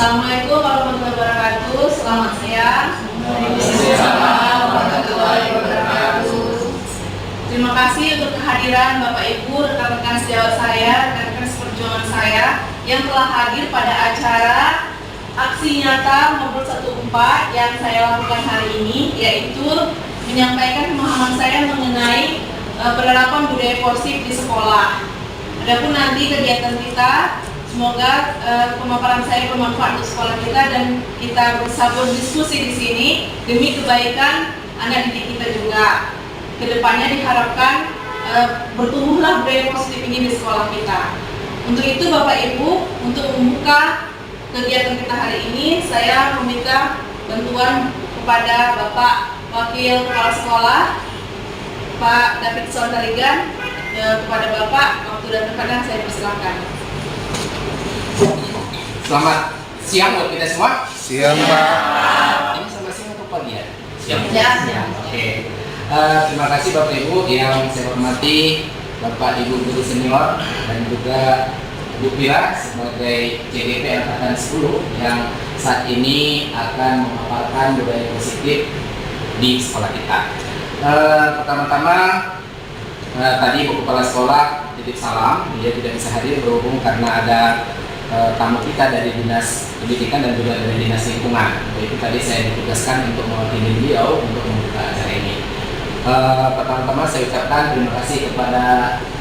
Assalamualaikum warahmatullahi wabarakatuh. Selamat siang. Waalaikumsalam warahmatullahi wabarakatuh. Terima kasih untuk kehadiran Bapak Ibu, rekan-rekan sejawat saya, rekan-rekan seperjuangan saya yang telah hadir pada acara aksi nyata Ngobrol 14 yang saya lakukan hari ini, yaitu menyampaikan pemahaman saya mengenai penerapan budaya positif di sekolah. Adapun nanti kegiatan kita, semoga pemaparan saya bermanfaat untuk sekolah kita dan kita bisa berdiskusi di sini demi kebaikan anak didik kita juga. Kedepannya diharapkan bertumbuhlah budaya positif ini di sekolah kita. Untuk itu Bapak Ibu, untuk membuka kegiatan kita hari ini, saya meminta bantuan kepada Bapak Wakil Kepala Sekolah, Pak David Sondarigan. Kepada Bapak, waktu dan tempatnya saya persilakan. Selamat siang buat kita semua. Siang, Pak. Ini sama siang atau pagi ya? Siang. Ya. Oke. Terima kasih Bapak Ibu yang saya hormati, Bapak Ibu guru senior dan juga Bu Pira sebagai CGP Angkatan 10 yang saat ini akan memaparkan budaya positif di sekolah kita. Pertama-tama tadi Ibu Kepala Sekolah titip salam, dia tidak bisa hadir berhubung karena ada tamu kita dari Dinas Pendidikan dan juga dari Dinas Lingkungan. Itu tadi saya ditugaskan untuk mewakili beliau untuk membuka acara ini. Pertama-tama saya ucapkan terima kasih kepada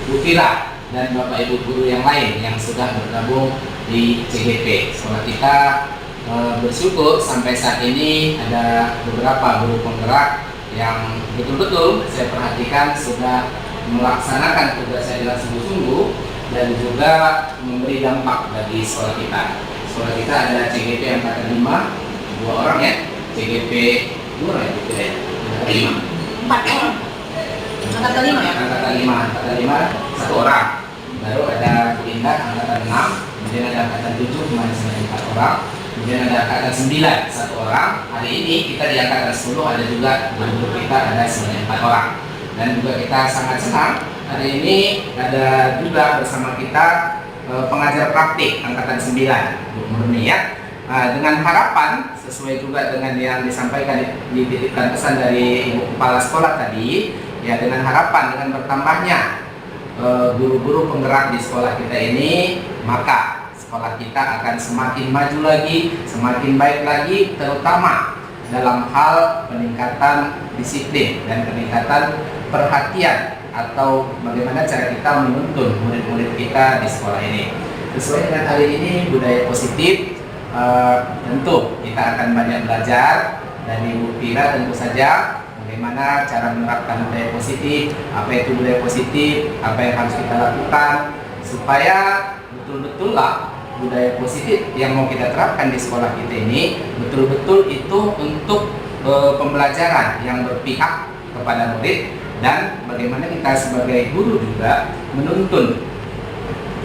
Bu Fira dan Bapak Ibu guru yang lain yang sudah bergabung di CGP. Sekolah kita bersyukur sampai saat ini ada beberapa guru penggerak yang betul-betul saya perhatikan sudah melaksanakan tugasnya dengan sungguh-sungguh dan juga memberi dampak bagi sekolah kita. Sekolah kita ada CGP Angkatan 5, 2 orang ya, CGP 2 orang ya, gitu ya, 5. 4 orang. Angkatan 5 ya? Angkatan 5, 1 orang. Baru ada Bu Indah Angkatan 6, kemudian ada Angkatan 7, kemarin sebanyak 4 orang. Kemudian ada Angkatan 9, 1 orang. Hari ini kita di Angkatan 10 ada juga guru kita ada sebanyak 4 orang. Dan juga kita sangat senang hari ini ada juga bersama kita pengajar praktik Angkatan 9, Bu Murni ya. Dengan harapan sesuai juga dengan yang disampaikan dititipkan pesan dari Ibu Kepala Sekolah tadi ya, dengan harapan dengan bertambahnya guru-guru penggerak di sekolah kita ini, maka sekolah kita akan semakin maju lagi, semakin baik lagi, terutama dalam hal peningkatan disiplin dan peningkatan perhatian atau bagaimana cara kita menuntun murid-murid kita di sekolah ini. Sesuai dengan hari ini budaya positif, tentu kita akan banyak belajar dari Bu Pira tentu saja bagaimana cara menerapkan budaya positif, apa itu budaya positif, apa yang harus kita lakukan supaya betul-betul lah budaya positif yang mau kita terapkan di sekolah kita ini betul-betul itu untuk pembelajaran yang berpihak kepada murid dan bagaimana kita sebagai guru juga menuntun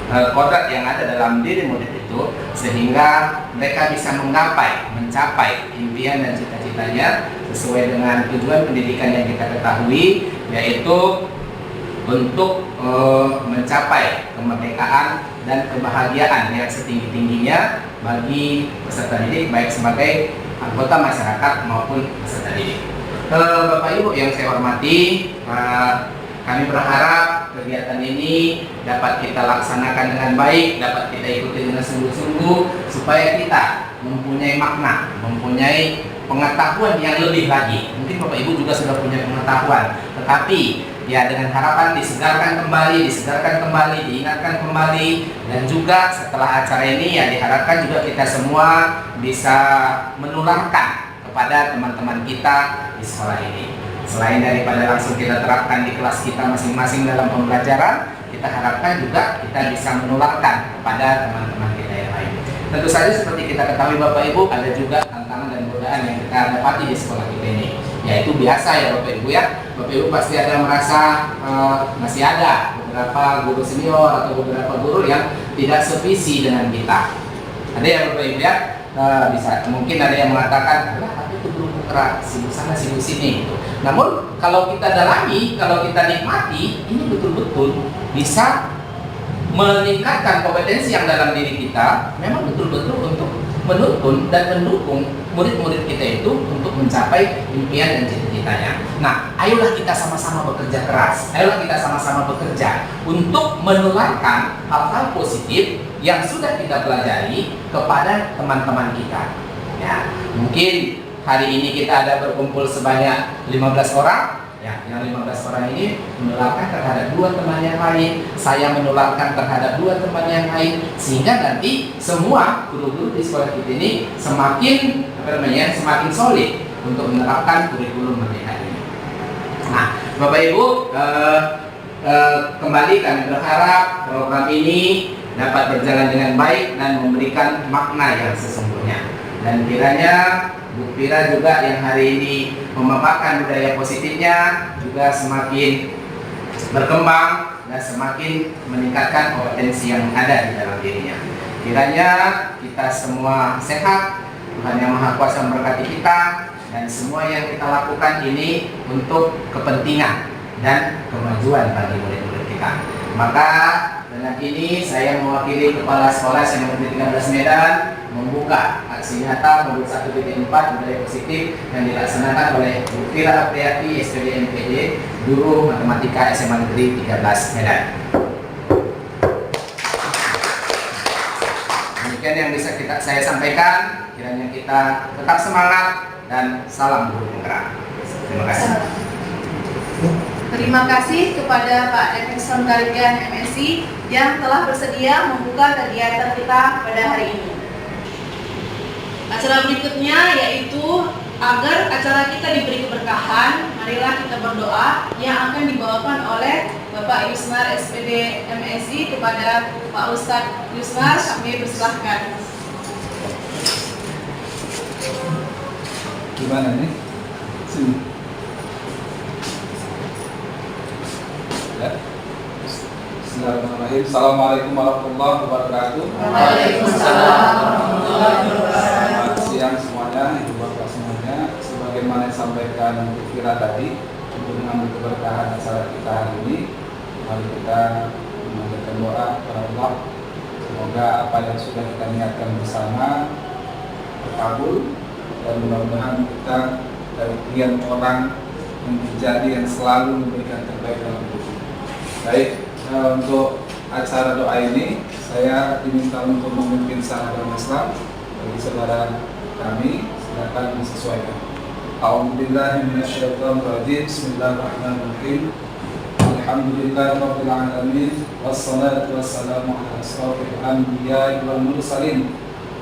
kodrat yang ada dalam diri murid itu sehingga mereka bisa mencapai impian dan cita-citanya sesuai dengan tujuan pendidikan yang kita ketahui, yaitu untuk mencapai kemerdekaan dan kebahagiaan yang setinggi-tingginya bagi peserta didik baik sebagai anggota masyarakat maupun peserta didik. Bapak Ibu yang saya hormati, kami berharap kegiatan ini dapat kita laksanakan dengan baik, dapat kita ikuti dengan sungguh-sungguh supaya kita mempunyai makna, mempunyai pengetahuan yang lebih lagi. Mungkin Bapak Ibu juga sudah punya pengetahuan, tetapi ya dengan harapan disegarkan kembali, diingatkan kembali, dan juga setelah acara ini ya diharapkan juga kita semua bisa menularkan kepada teman-teman kita di sekolah ini. Selain daripada langsung kita terapkan di kelas kita masing-masing dalam pembelajaran, kita harapkan juga kita bisa menularkan kepada teman-teman kita yang lain. Tentu saja seperti kita ketahui Bapak Ibu, ada juga tantangan dan godaan yang kita dapati di sekolah kita ini. Yaitu biasa ya Bapak Ibu ya. Bapak Ibu pasti ada yang merasa masih ada beberapa guru senior atau beberapa guru yang tidak sevisi dengan kita. Ada ya Bapak Ibu ya. Bisa mungkin ada yang mengatakan, "Apa itu guru penggerak, sibuk sana sibuk sini." Namun kalau kita dalami, kalau kita nikmati, ini betul-betul bisa meningkatkan kompetensi yang dalam diri kita, memang betul-betul untuk menuntun dan mendukung murid-murid kita itu untuk mencapai impian dan cita-citanya. Nah, ayolah kita sama-sama bekerja keras, ayolah kita sama-sama bekerja untuk menularkan hal-hal positif yang sudah kita pelajari kepada teman-teman kita. Ya, mungkin hari ini kita ada berkumpul sebanyak 15 orang. Ya, yang 15 orang ini menularkan terhadap 2 teman yang lain, saya menularkan terhadap 2 teman yang lain, sehingga nanti semua guru-guru di sekolah kita ini semakin semakin solid untuk menerapkan kurikulum Merdeka ini. Nah, Bapak Ibu, kembali kami berharap program ini dapat berjalan dengan baik dan memberikan makna yang sesungguhnya. Dan kiranya Bu Fira juga yang hari ini memaparkan budaya positifnya juga semakin berkembang dan semakin meningkatkan kompetensi yang ada di dalam dirinya. Kiranya kita semua sehat, Tuhan Yang Maha Kuasa memberkati kita, dan semua yang kita lakukan ini untuk kepentingan dan kemajuan bagi murid-murid kita. Maka dengan ini saya mewakili Kepala Sekolah Senior 13 Medan membuka aksi nyata modul 1.4 budaya positif yang dilaksanakan oleh Bu Fira Apriati SPD MPD, Guru Matematika SMA Negeri 13 Medan. Demikian yang bisa saya sampaikan. Kiranya kita tetap semangat dan salam guru penggerak. Terima kasih. Terima kasih kepada Pak Emerson Karigan MSI yang telah bersedia membuka kegiatan kita pada hari ini. Acara berikutnya yaitu agar acara kita diberi keberkahan, marilah kita berdoa yang akan dibawakan oleh Bapak Yusnar SPD MSI kepada Pak Ustadz Yusnar. Kami persilahkan. Gimana nih? Sini. Ya. Bismillahirrahmanirrahim. Assalamualaikum warahmatullahi wabarakatuh. Waalaikumsalam warahmatullahi wabarakatuh. Selamat siang semuanya, ibu bapak semuanya. Sebagaimana yang disampaikan Bu Fira tadi, untuk mengambil keberkahan acara kita hari ini, mari kita mengaturkan doa kepada Allah. Semoga apa yang sudah kita niatkan bersama terkabul, dan mudah-mudahan kita dari sekian orang menjadi yang selalu memberikan terbaik dalam hidup. Baik, untuk acara doa ini saya diminta untuk memimpin sahabat Islam bagi saudara kami, silakan disesuaikan. A'udzubillahi minasyaitonirrajim. Bismillahirrahmanirrahim. Alhamdulillahirabbil alamin wassalatu wassalamu ala asrofil anbiya'i wal mursalin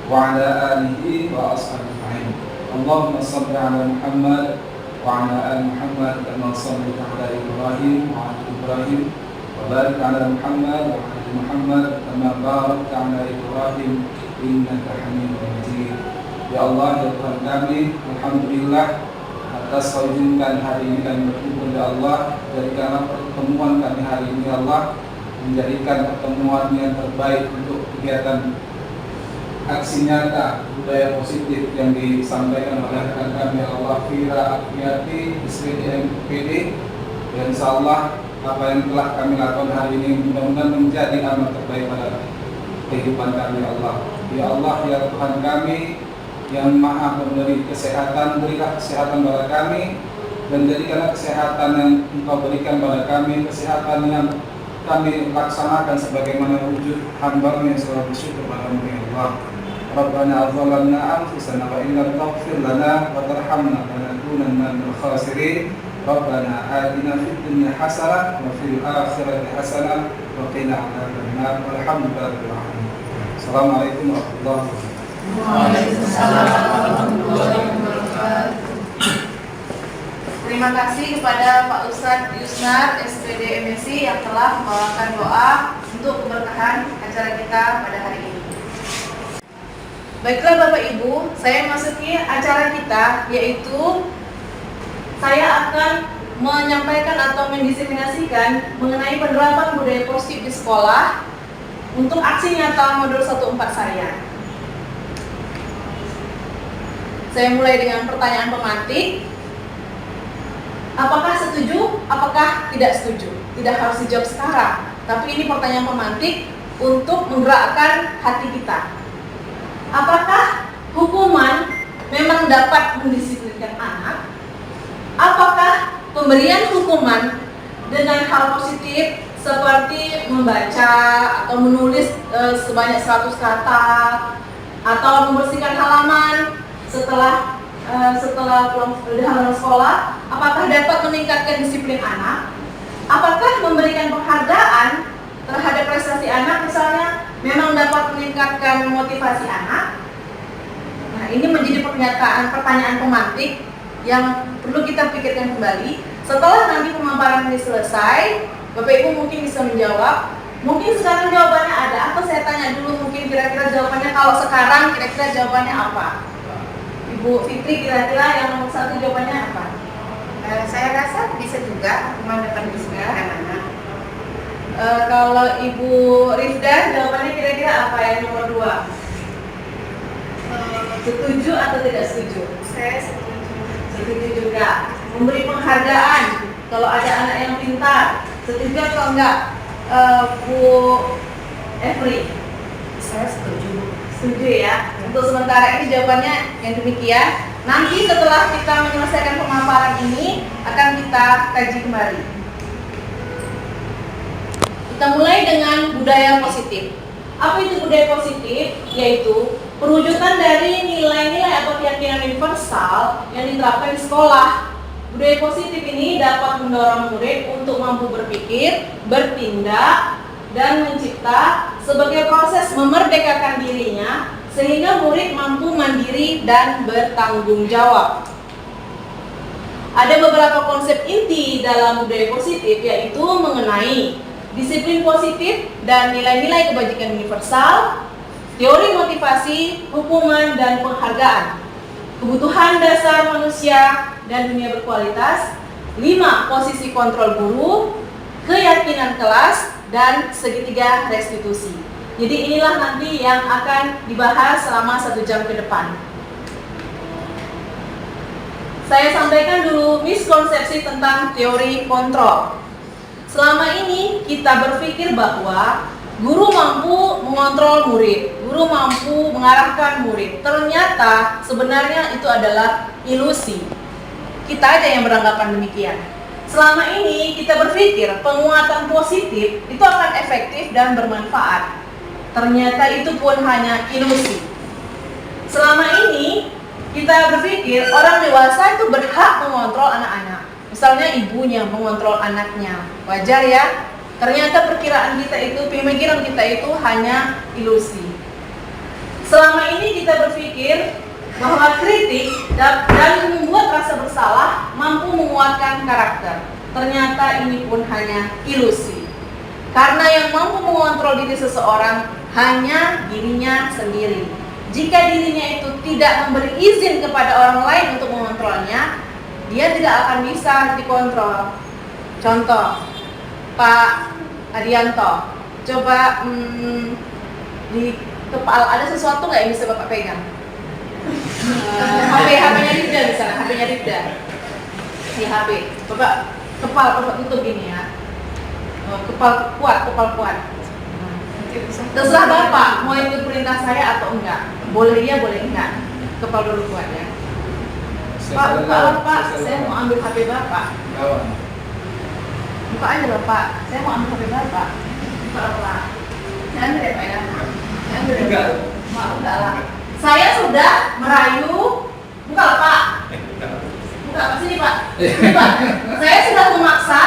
wa ala alihi wa ashabihi. Allahumma shalli ala Muhammad wa ala ali Muhammad kama shallaita ala Ibrahim wa ala Ibrahim wa barik ala Muhammad wa ala Muhammad kama barakta ala Ibrahim innaka Hamidum Majid. Ya Allah, ya Tuhan kami, alhamdulillah atas kau izinkan hari ini kami berkumpul ya Allah, jadikanlah pertemuan kami hari ini ya Allah menjadikan pertemuan yang terbaik untuk kegiatan aksi nyata budaya positif yang disampaikan oleh rekan kami Allah Fira Apriati SPD MPD, dan insyaallah apa yang telah kami lakukan hari ini mudah-mudahan menjadi amal terbaik pada kehidupan kami ya Allah. Ya Allah, ya Tuhan kami yang maha memberi kesehatan, berilah kesehatan pada kami, dan jadikanlah kesehatan yang Engkau berikan pada kami kesehatan yang kami laksanakan sebagaimana wujud hamba yang selalu bersyukur pada ya Allah. Rabbana zalamna anfusana wa in lam taghfir lana wa tarhamna lanakunanna minal khasirin. Rabbana atina fid dunya hasanah wa fil akhirati hasanah wa qina adzabannar. Walhamdulillahi rabbil alamin. Assalamualaikum warahmatullahi wabarakatuh. Waalaikumsalam warahmatullahi wabarakatuh. Terima kasih kepada Pak Ustadz Yusnar SPD MSI yang telah membawakan doa untuk keberkahan acara kita pada hari ini. Baiklah Bapak Ibu, saya masuki acara kita, yaitu saya akan menyampaikan atau mendiseminasikan mengenai penerapan budaya positif di sekolah untuk aksi nyata modul 14 saya. Saya mulai dengan pertanyaan pemantik. Apakah setuju? Apakah tidak setuju? Tidak harus dijawab sekarang, tapi ini pertanyaan pemantik untuk menggerakkan hati kita. Apakah hukuman memang dapat mendisiplinkan anak, apakah pemberian hukuman dengan hal positif seperti membaca atau menulis sebanyak 100 kata atau membersihkan halaman setelah pulang dari halaman sekolah, apakah dapat meningkatkan disiplin anak? Apakah memberikan penghargaan terhadap prestasi anak misalnya memang dapat meningkatkan motivasi anak? Nah, ini menjadi pertanyaan pemantik yang perlu kita pikirkan kembali. Setelah nanti pemaparan ini selesai, Bapak Ibu mungkin bisa menjawab. Mungkin sekarang jawabannya ada, atau saya tanya dulu mungkin kira-kira jawabannya, kalau sekarang kira-kira jawabannya apa? Ibu Fitri, kira-kira yang nomor 1 jawabannya apa? Saya rasa bisa juga hukuman dapat disiplinkan anak. Kalau Ibu Rifda, jawabannya kira-kira apa yang nomor 2? Setuju atau tidak setuju? Saya setuju. Setuju juga. Memberi penghargaan kalau ada anak yang pintar. Setuju atau enggak, Bu Efri? Saya setuju. Setuju ya. Untuk sementara ini jawabannya yang demikian. Nanti setelah kita menyelesaikan pemaparan ini akan kita kaji kembali. Kita mulai dengan budaya positif. Apa itu budaya positif? Yaitu perwujudan dari nilai-nilai atau keyakinan universal yang diterapkan di sekolah. Budaya positif ini dapat mendorong murid untuk mampu berpikir, bertindak, dan mencipta sebagai proses memerdekakan dirinya sehingga murid mampu mandiri dan bertanggung jawab. Ada beberapa konsep inti dalam budaya positif, yaitu mengenai disiplin positif dan nilai-nilai kebajikan universal, teori motivasi, hukuman, dan penghargaan, kebutuhan dasar manusia dan dunia berkualitas, 5 posisi kontrol guru, keyakinan kelas, dan segitiga restitusi. Jadi inilah nanti yang akan dibahas selama 1 jam ke depan. Saya sampaikan dulu miskonsepsi tentang teori kontrol. Selama ini kita berpikir bahwa guru mampu mengontrol murid, guru mampu mengarahkan murid. Ternyata sebenarnya itu adalah ilusi. Kita aja yang beranggapan demikian. Selama ini kita berpikir penguatan positif itu akan efektif dan bermanfaat. Ternyata itu pun hanya ilusi. Selama ini kita berpikir orang dewasa itu berhak mengontrol anak-anak. Misalnya ibunya mengontrol anaknya, wajar ya. Ternyata perkiraan kita itu, pemikiran kita itu hanya ilusi. Selama ini kita berpikir bahwa kritik dan membuat rasa bersalah mampu menguatkan karakter. Ternyata ini pun hanya ilusi. Karena yang mampu mengontrol diri seseorang hanya dirinya sendiri. Jika dirinya itu tidak memberi izin kepada orang lain untuk mengontrolnya, dia tidak akan bisa dikontrol. Contoh, Pak Adianto, coba di kepala ada sesuatu nggak yang bisa Bapak pegang? HP-nya Rifda misalnya, HP-nya Rifda. Di HP, Bapak kepala Bapak tutup ini ya. Kepal kuat. Terserah Bapak mau ikut perintah saya atau enggak. Boleh iya, boleh enggak. Kepal dulu kuat ya. Pak, saya mau ambil HP Bapak. Buka aja Bapak, saya mau ambil HP Bapak. Buka Bapak. Saya ambil ya Pak ya. Saya ambil ya Pak. Maaf, enggak lah. Saya sudah merayu. Buka lah Pak. Buka Pak, sini Pak. Sini Pak. Saya sudah memaksa,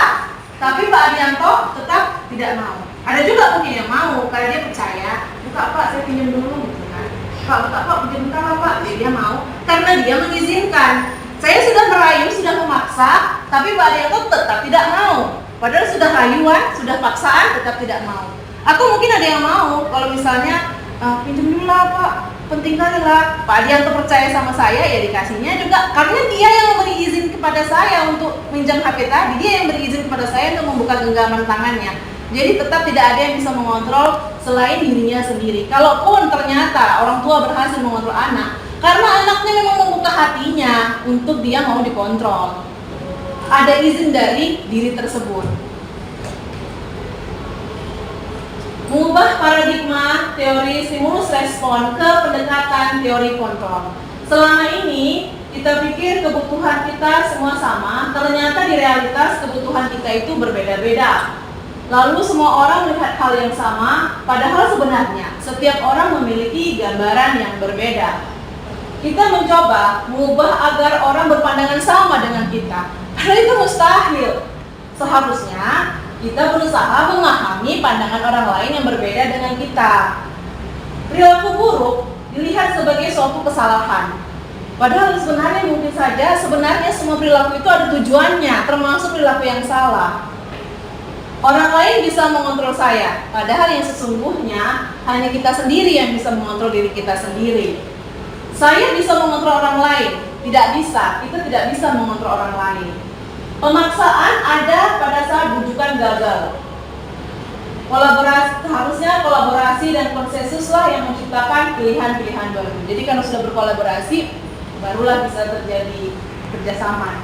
tapi Pak Adianto tetap tidak mau. Ada juga mungkin yang mau, karena dia percaya. Buka Pak, saya pinjam dulu gitu kan. Pak, buka Pak, pinjam bentar lah Pak. Dia mau, karena dia mengizinkan. Saya sudah merayu, sudah memaksa, tapi Pak Adianto tetap tidak mau. Padahal sudah rayuan, sudah paksaan, tetap tidak mau. Atau mungkin ada yang mau, kalau misalnya pinjam dulu lah Pak, penting kali lah. Pak Adianto percaya sama saya, ya dikasihnya juga. Karena dia yang memberi izin kepada saya untuk minjam HP tadi, dia yang beri izin kepada saya untuk membuka genggaman tangannya. Jadi tetap tidak ada yang bisa mengontrol selain dirinya sendiri. Kalaupun ternyata orang tua berhasil mengontrol anak, karena anaknya memang membuka hatinya untuk dia mau dikontrol. Ada izin dari diri tersebut. Mengubah paradigma teori stimulus respon ke pendekatan teori kontrol. Selama ini kita pikir kebutuhan kita semua sama, ternyata di realitas kebutuhan kita itu berbeda-beda. Lalu semua orang melihat hal yang sama, padahal sebenarnya setiap orang memiliki gambaran yang berbeda. Kita mencoba mengubah agar orang berpandangan sama dengan kita, padahal itu mustahil. Seharusnya kita berusaha memahami pandangan orang lain yang berbeda dengan kita. Perilaku buruk dilihat sebagai suatu kesalahan, padahal sebenarnya mungkin saja semua perilaku itu ada tujuannya, termasuk perilaku yang salah. Orang lain bisa mengontrol saya, padahal yang sesungguhnya hanya kita sendiri yang bisa mengontrol diri kita sendiri. Saya bisa mengontrol orang lain, tidak bisa, kita tidak bisa mengontrol orang lain. Pemaksaan ada pada saat bujukan gagal. Harusnya kolaborasi dan konsensuslah yang menciptakan pilihan-pilihan baru. Jadi kalau sudah berkolaborasi, barulah bisa terjadi kerjasama.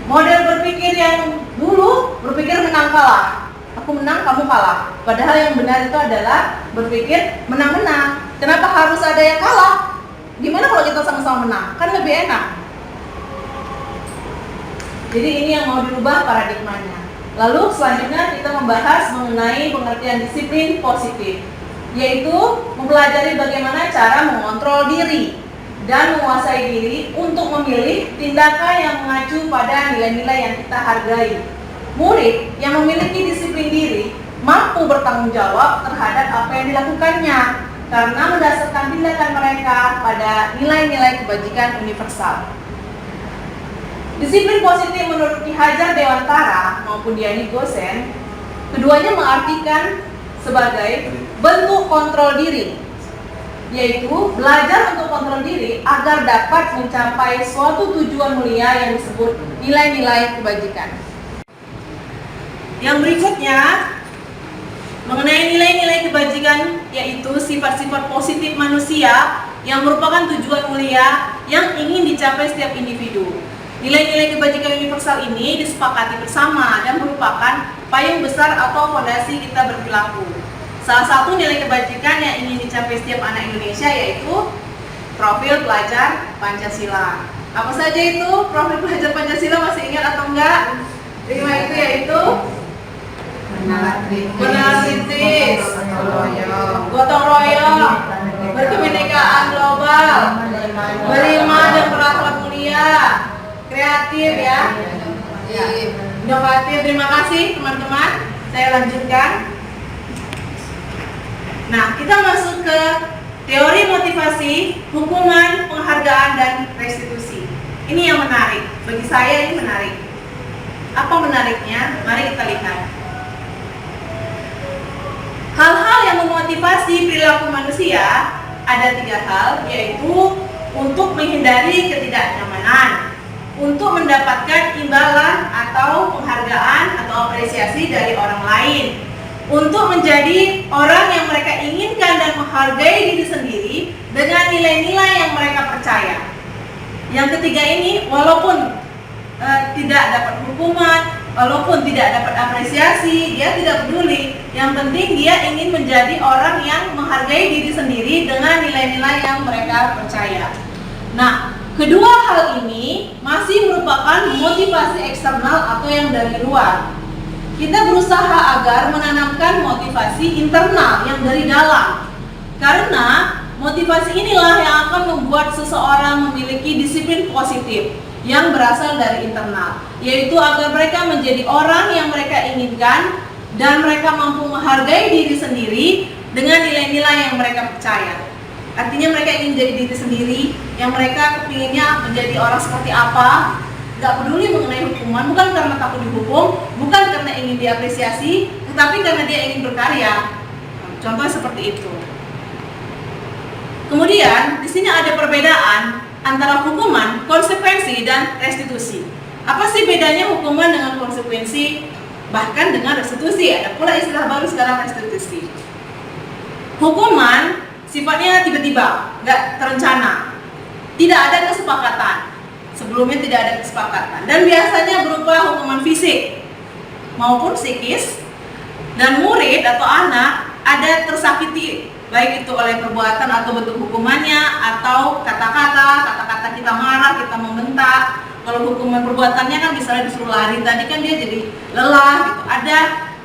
Model berpikir yang dulu berpikir menang kalah, aku menang kamu kalah. Padahal yang benar itu adalah berpikir menang-menang. Kenapa harus ada yang kalah? Gimana kalau kita sama-sama menang? Kan lebih enak. Jadi ini yang mau dirubah paradigmanya. Lalu selanjutnya kita membahas mengenai pengertian disiplin positif, yaitu mempelajari bagaimana cara mengontrol diri dan menguasai diri untuk memilih tindakan yang mengacu pada nilai-nilai yang kita hargai. Murid yang memiliki disiplin diri mampu bertanggung jawab terhadap apa yang dilakukannya karena mendasarkan tindakan mereka pada nilai-nilai kebajikan universal. Disiplin positif menurut Ki Hajar Dewantara maupun Diani Gosen, keduanya mengartikan sebagai bentuk kontrol diri, yaitu belajar untuk kontrol diri agar dapat mencapai suatu tujuan mulia yang disebut nilai-nilai kebajikan. Yang berikutnya mengenai nilai-nilai kebajikan, yaitu sifat-sifat positif manusia yang merupakan tujuan mulia yang ingin dicapai setiap individu. Nilai-nilai kebajikan universal ini disepakati bersama dan merupakan payung besar atau fondasi kita berperilaku. Salah satu nilai kebajikan yang ingin dicapai setiap anak Indonesia yaitu profil pelajar Pancasila. Apa saja itu profil pelajar Pancasila, masih ingat atau enggak? 5 itu yaitu benar kritis, gotong royong, berkebinekaan global, beriman dan berakhlak mulia, kreatif ya, inovatif. Terima kasih teman-teman. Saya lanjutkan. Nah, kita masuk ke teori motivasi, hukuman, penghargaan, dan restitusi. Ini yang menarik. Bagi saya ini menarik. Apa menariknya? Mari kita lihat. Hal-hal yang memotivasi perilaku manusia ada 3 hal, yaitu untuk menghindari ketidaknyamanan, untuk mendapatkan imbalan atau penghargaan atau apresiasi dari orang lain, untuk menjadi orang yang mereka inginkan dan menghargai diri sendiri dengan nilai-nilai yang mereka percaya. Yang ketiga ini, walaupun tidak dapat hukuman, walaupun tidak dapat apresiasi, dia tidak peduli. Yang penting dia ingin menjadi orang yang menghargai diri sendiri dengan nilai-nilai yang mereka percaya. Nah, kedua hal ini masih merupakan motivasi eksternal atau yang dari luar. Kita berusaha agar menanamkan motivasi internal yang dari dalam. Karena motivasi inilah yang akan membuat seseorang memiliki disiplin positif yang berasal dari internal, yaitu agar mereka menjadi orang yang mereka inginkan dan mereka mampu menghargai diri sendiri dengan nilai-nilai yang mereka percaya. Artinya mereka ingin menjadi diri sendiri, yang mereka kepinginnya menjadi orang seperti apa, gak peduli mengenai hukuman, bukan karena takut dihukum, bukan karena ingin diapresiasi, tetapi karena dia ingin berkarya. Contoh seperti itu. Kemudian di sini ada perbedaan antara hukuman, konsekuensi, dan restitusi. Apa sih bedanya hukuman dengan konsekuensi, bahkan dengan restitusi? Ada pula istilah baru sekarang, restitusi. Hukuman sifatnya tiba-tiba, nggak terencana, tidak ada kesepakatan. Sebelumnya tidak ada kesepakatan, dan biasanya berupa hukuman fisik maupun psikis. Dan murid atau anak ada tersakiti, baik itu oleh perbuatan atau bentuk hukumannya, atau kata-kata kita marah, kita membentak. Kalau hukuman perbuatannya kan misalnya disuruh lari, tadi kan dia jadi lelah gitu.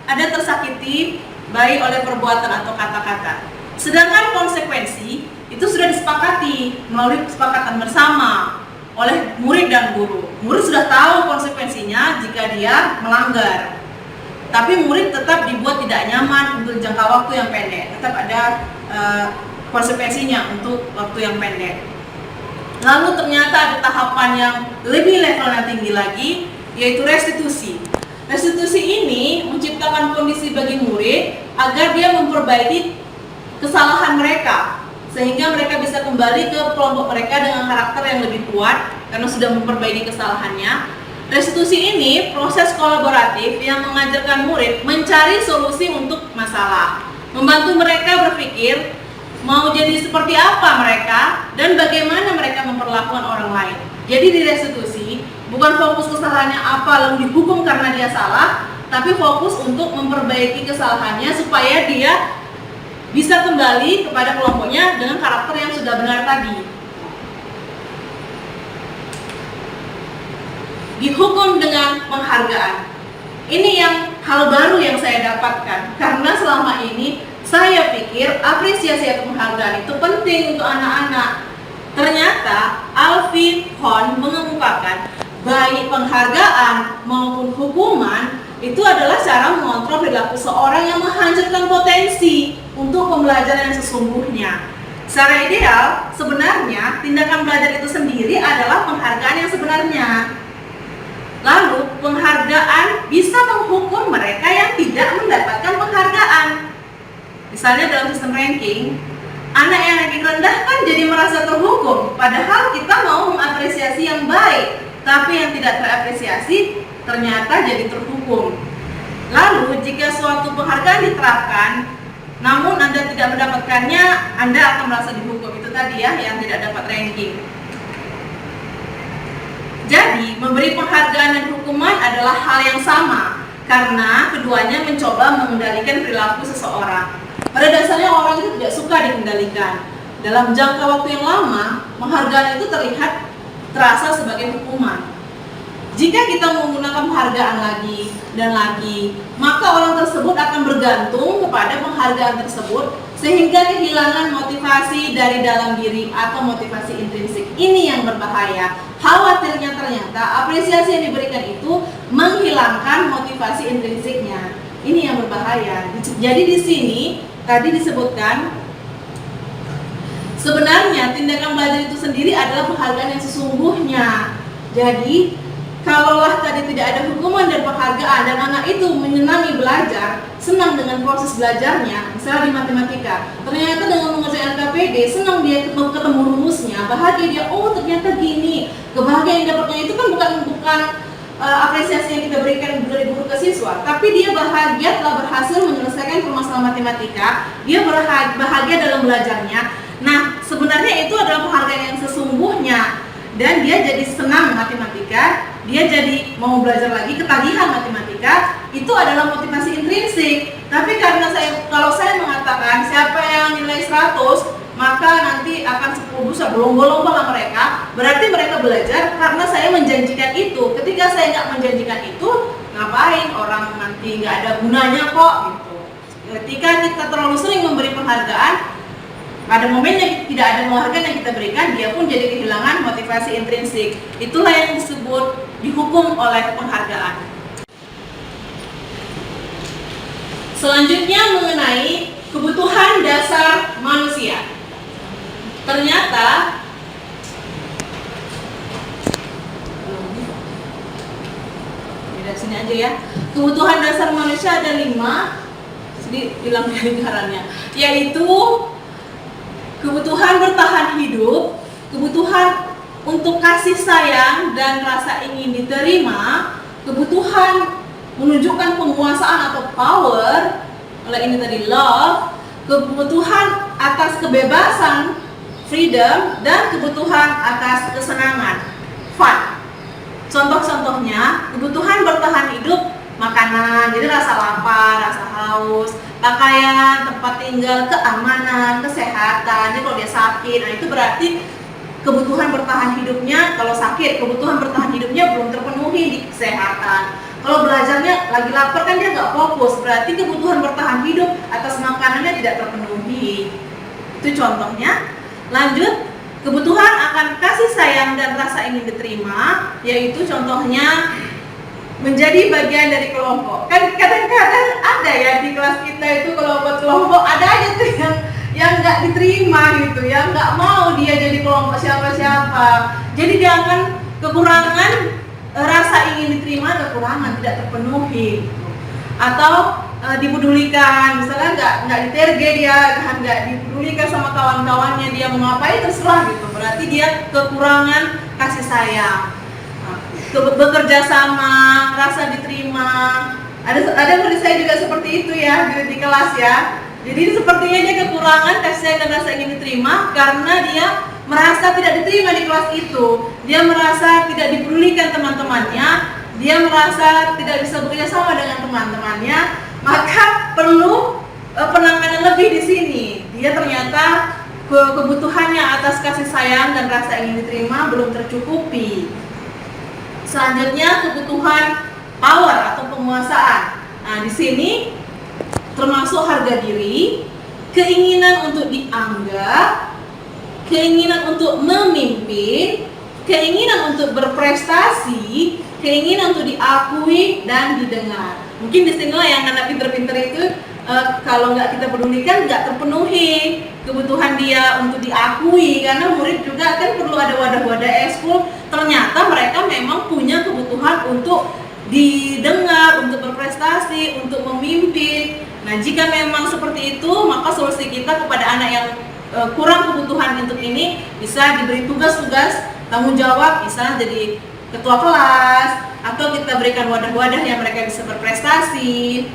Ada tersakiti baik oleh perbuatan atau kata-kata. Sedangkan konsekuensi itu sudah disepakati melalui kesepakatan bersama oleh murid dan guru. Murid sudah tahu konsekuensinya jika dia melanggar. Tapi murid tetap dibuat tidak nyaman untuk jangka waktu yang pendek. Tetap ada konsekuensinya untuk waktu yang pendek. Lalu ternyata ada tahapan yang lebih levelnya tinggi lagi, yaitu restitusi. Restitusi ini menciptakan kondisi bagi murid agar dia memperbaiki kesalahan mereka, sehingga mereka bisa kembali ke kelompok mereka dengan karakter yang lebih kuat karena sudah memperbaiki kesalahannya. Restitusi ini proses kolaboratif yang mengajarkan murid mencari solusi untuk masalah, membantu mereka berpikir mau jadi seperti apa mereka dan bagaimana mereka memperlakukan orang lain. Jadi di restitusi bukan fokus kesalahannya apa lalu dihukum karena dia salah, tapi fokus untuk memperbaiki kesalahannya supaya dia bisa kembali kepada kelompoknya dengan karakter yang sudah benar tadi. Dihukum dengan penghargaan. Ini yang hal baru yang saya dapatkan, karena selama ini saya pikir apresiasi atau penghargaan itu penting untuk anak-anak. Ternyata Alvin Hon mengemukakan baik penghargaan maupun hukuman itu adalah cara mengontrol perilaku seorang yang menghancurkan potensi untuk pembelajaran yang sesungguhnya. Secara ideal, sebenarnya tindakan belajar itu sendiri adalah penghargaan yang sebenarnya. Lalu, penghargaan bisa menghukum mereka yang tidak mendapatkan penghargaan. Misalnya dalam sistem ranking, anak yang ranking rendah kan jadi merasa terhukum, padahal kita mau mengapresiasi yang baik, tapi yang tidak terapresiasi ternyata jadi terhukum. Lalu jika suatu penghargaan diterapkan namun Anda tidak mendapatkannya, Anda akan merasa dihukum. Itu tadi ya, yang tidak dapat ranking. Jadi memberi penghargaan dan hukuman adalah hal yang sama, karena keduanya mencoba mengendalikan perilaku seseorang. Pada dasarnya orang itu tidak suka dikendalikan. Dalam jangka waktu yang lama, penghargaan itu terasa sebagai hukuman. Jika kita menggunakan penghargaan lagi dan lagi, maka orang tersebut akan bergantung kepada penghargaan tersebut sehingga kehilangan motivasi dari dalam diri atau motivasi intrinsik. Ini yang berbahaya. Khawatirnya ternyata apresiasi yang diberikan itu menghilangkan motivasi intrinsiknya. Ini yang berbahaya. Jadi di sini tadi disebutkan sebenarnya tindakan belajar itu sendiri adalah penghargaan yang sesungguhnya. Jadi kalaulah tadi tidak ada hukuman dan penghargaan dan anak itu menyenangi belajar, senang dengan proses belajarnya, misalnya di matematika, ternyata dengan mengerjakan KPD, senang dia ketemu rumusnya, bahagia dia, oh ternyata gini. Kebahagiaan yang dapatnya itu kan bukan apresiasi yang kita berikan dari guru ke siswa, tapi dia bahagia telah berhasil menyelesaikan permasalahan matematika, dia bahagia dalam belajarnya. Nah, sebenarnya itu adalah penghargaan yang sesungguhnya. Dan dia jadi senang matematika, dia jadi mau belajar lagi, ketagihan matematika, itu adalah motivasi intrinsik. Tapi karena kalau saya mengatakan siapa yang nilai 100, maka nanti akan 10 besar, berlomba-lomba mereka, berarti mereka belajar karena saya menjanjikan itu. Ketika saya nggak menjanjikan itu, ngapain orang nanti nggak ada gunanya kok gitu. Ketika kita terlalu sering memberi penghargaan, pada momennya tidak ada penghargaan yang kita berikan, dia pun jadi kehilangan motivasi intrinsik. Itulah yang disebut dihukum oleh penghargaan. Selanjutnya mengenai kebutuhan dasar manusia. Ternyata dari sini aja ya. Kebutuhan dasar manusia ada 5. Jadi bilang lingkarannya, yaitu kebutuhan bertahan hidup, kebutuhan untuk kasih sayang dan rasa ingin diterima, kebutuhan menunjukkan penguasaan atau power, oleh ini tadi love, kebutuhan atas kebebasan, freedom, dan kebutuhan atas kesenangan, fun. Contoh-contohnya, kebutuhan bertahan hidup, makanan, jadi rasa lapar, rasa haus, pakaian, tempat tinggal, keamanan, kesehatan. Jadi kalau dia sakit, nah itu berarti kebutuhan bertahan hidupnya, kalau sakit, kebutuhan bertahan hidupnya belum terpenuhi di kesehatan. Kalau belajarnya lagi lapar kan dia nggak fokus, berarti kebutuhan bertahan hidup atas makanannya tidak terpenuhi. Itu contohnya. Lanjut, kebutuhan akan kasih sayang dan rasa ingin diterima, yaitu contohnya menjadi bagian dari kelompok. Kan kadang-kadang ada ya di kelas kita itu kalau buat kelompok ada aja tuh yang nggak diterima gitu, yang nggak mau dia jadi kelompok siapa-siapa. Jadi jangan kekurangan rasa ingin diterima, kekurangan tidak terpenuhi, atau dipedulikan, misalnya nggak diterge dia, nggak dipedulikan sama kawan-kawannya, dia mau ngapain terserah gitu, berarti dia kekurangan kasih sayang. Bekerja sama, rasa diterima. Ada murid saya juga seperti itu ya di kelas ya. Jadi sepertinya dia kekurangan kasih sayang dan rasa ingin diterima karena dia merasa tidak diterima di kelas itu. Dia merasa tidak dipedulikan teman-temannya, dia merasa tidak bisa bekerja sama dengan teman-temannya, maka perlu penanganan lebih di sini. Dia ternyata kebutuhannya atas kasih sayang dan rasa ingin diterima belum tercukupi. Selanjutnya kebutuhan power atau penguasaan. Nah, di sini termasuk harga diri, keinginan untuk dianggap, keinginan untuk memimpin, keinginan untuk berprestasi, keinginan untuk diakui dan didengar. Mungkin di sinilah yang anak pinter-pinter itu kalau nggak kita pedulikan nggak terpenuhi kebutuhan dia untuk diakui, karena murid juga kan perlu ada wadah-wadah ekskul. Ternyata mereka memang punya kebutuhan untuk didengar, untuk berprestasi, untuk memimpin. Nah, jika memang seperti itu, maka solusi kita kepada anak yang kurang kebutuhan untuk ini bisa diberi tugas-tugas tanggung jawab, misalnya jadi ketua kelas, atau kita berikan wadah-wadah yang mereka bisa berprestasi.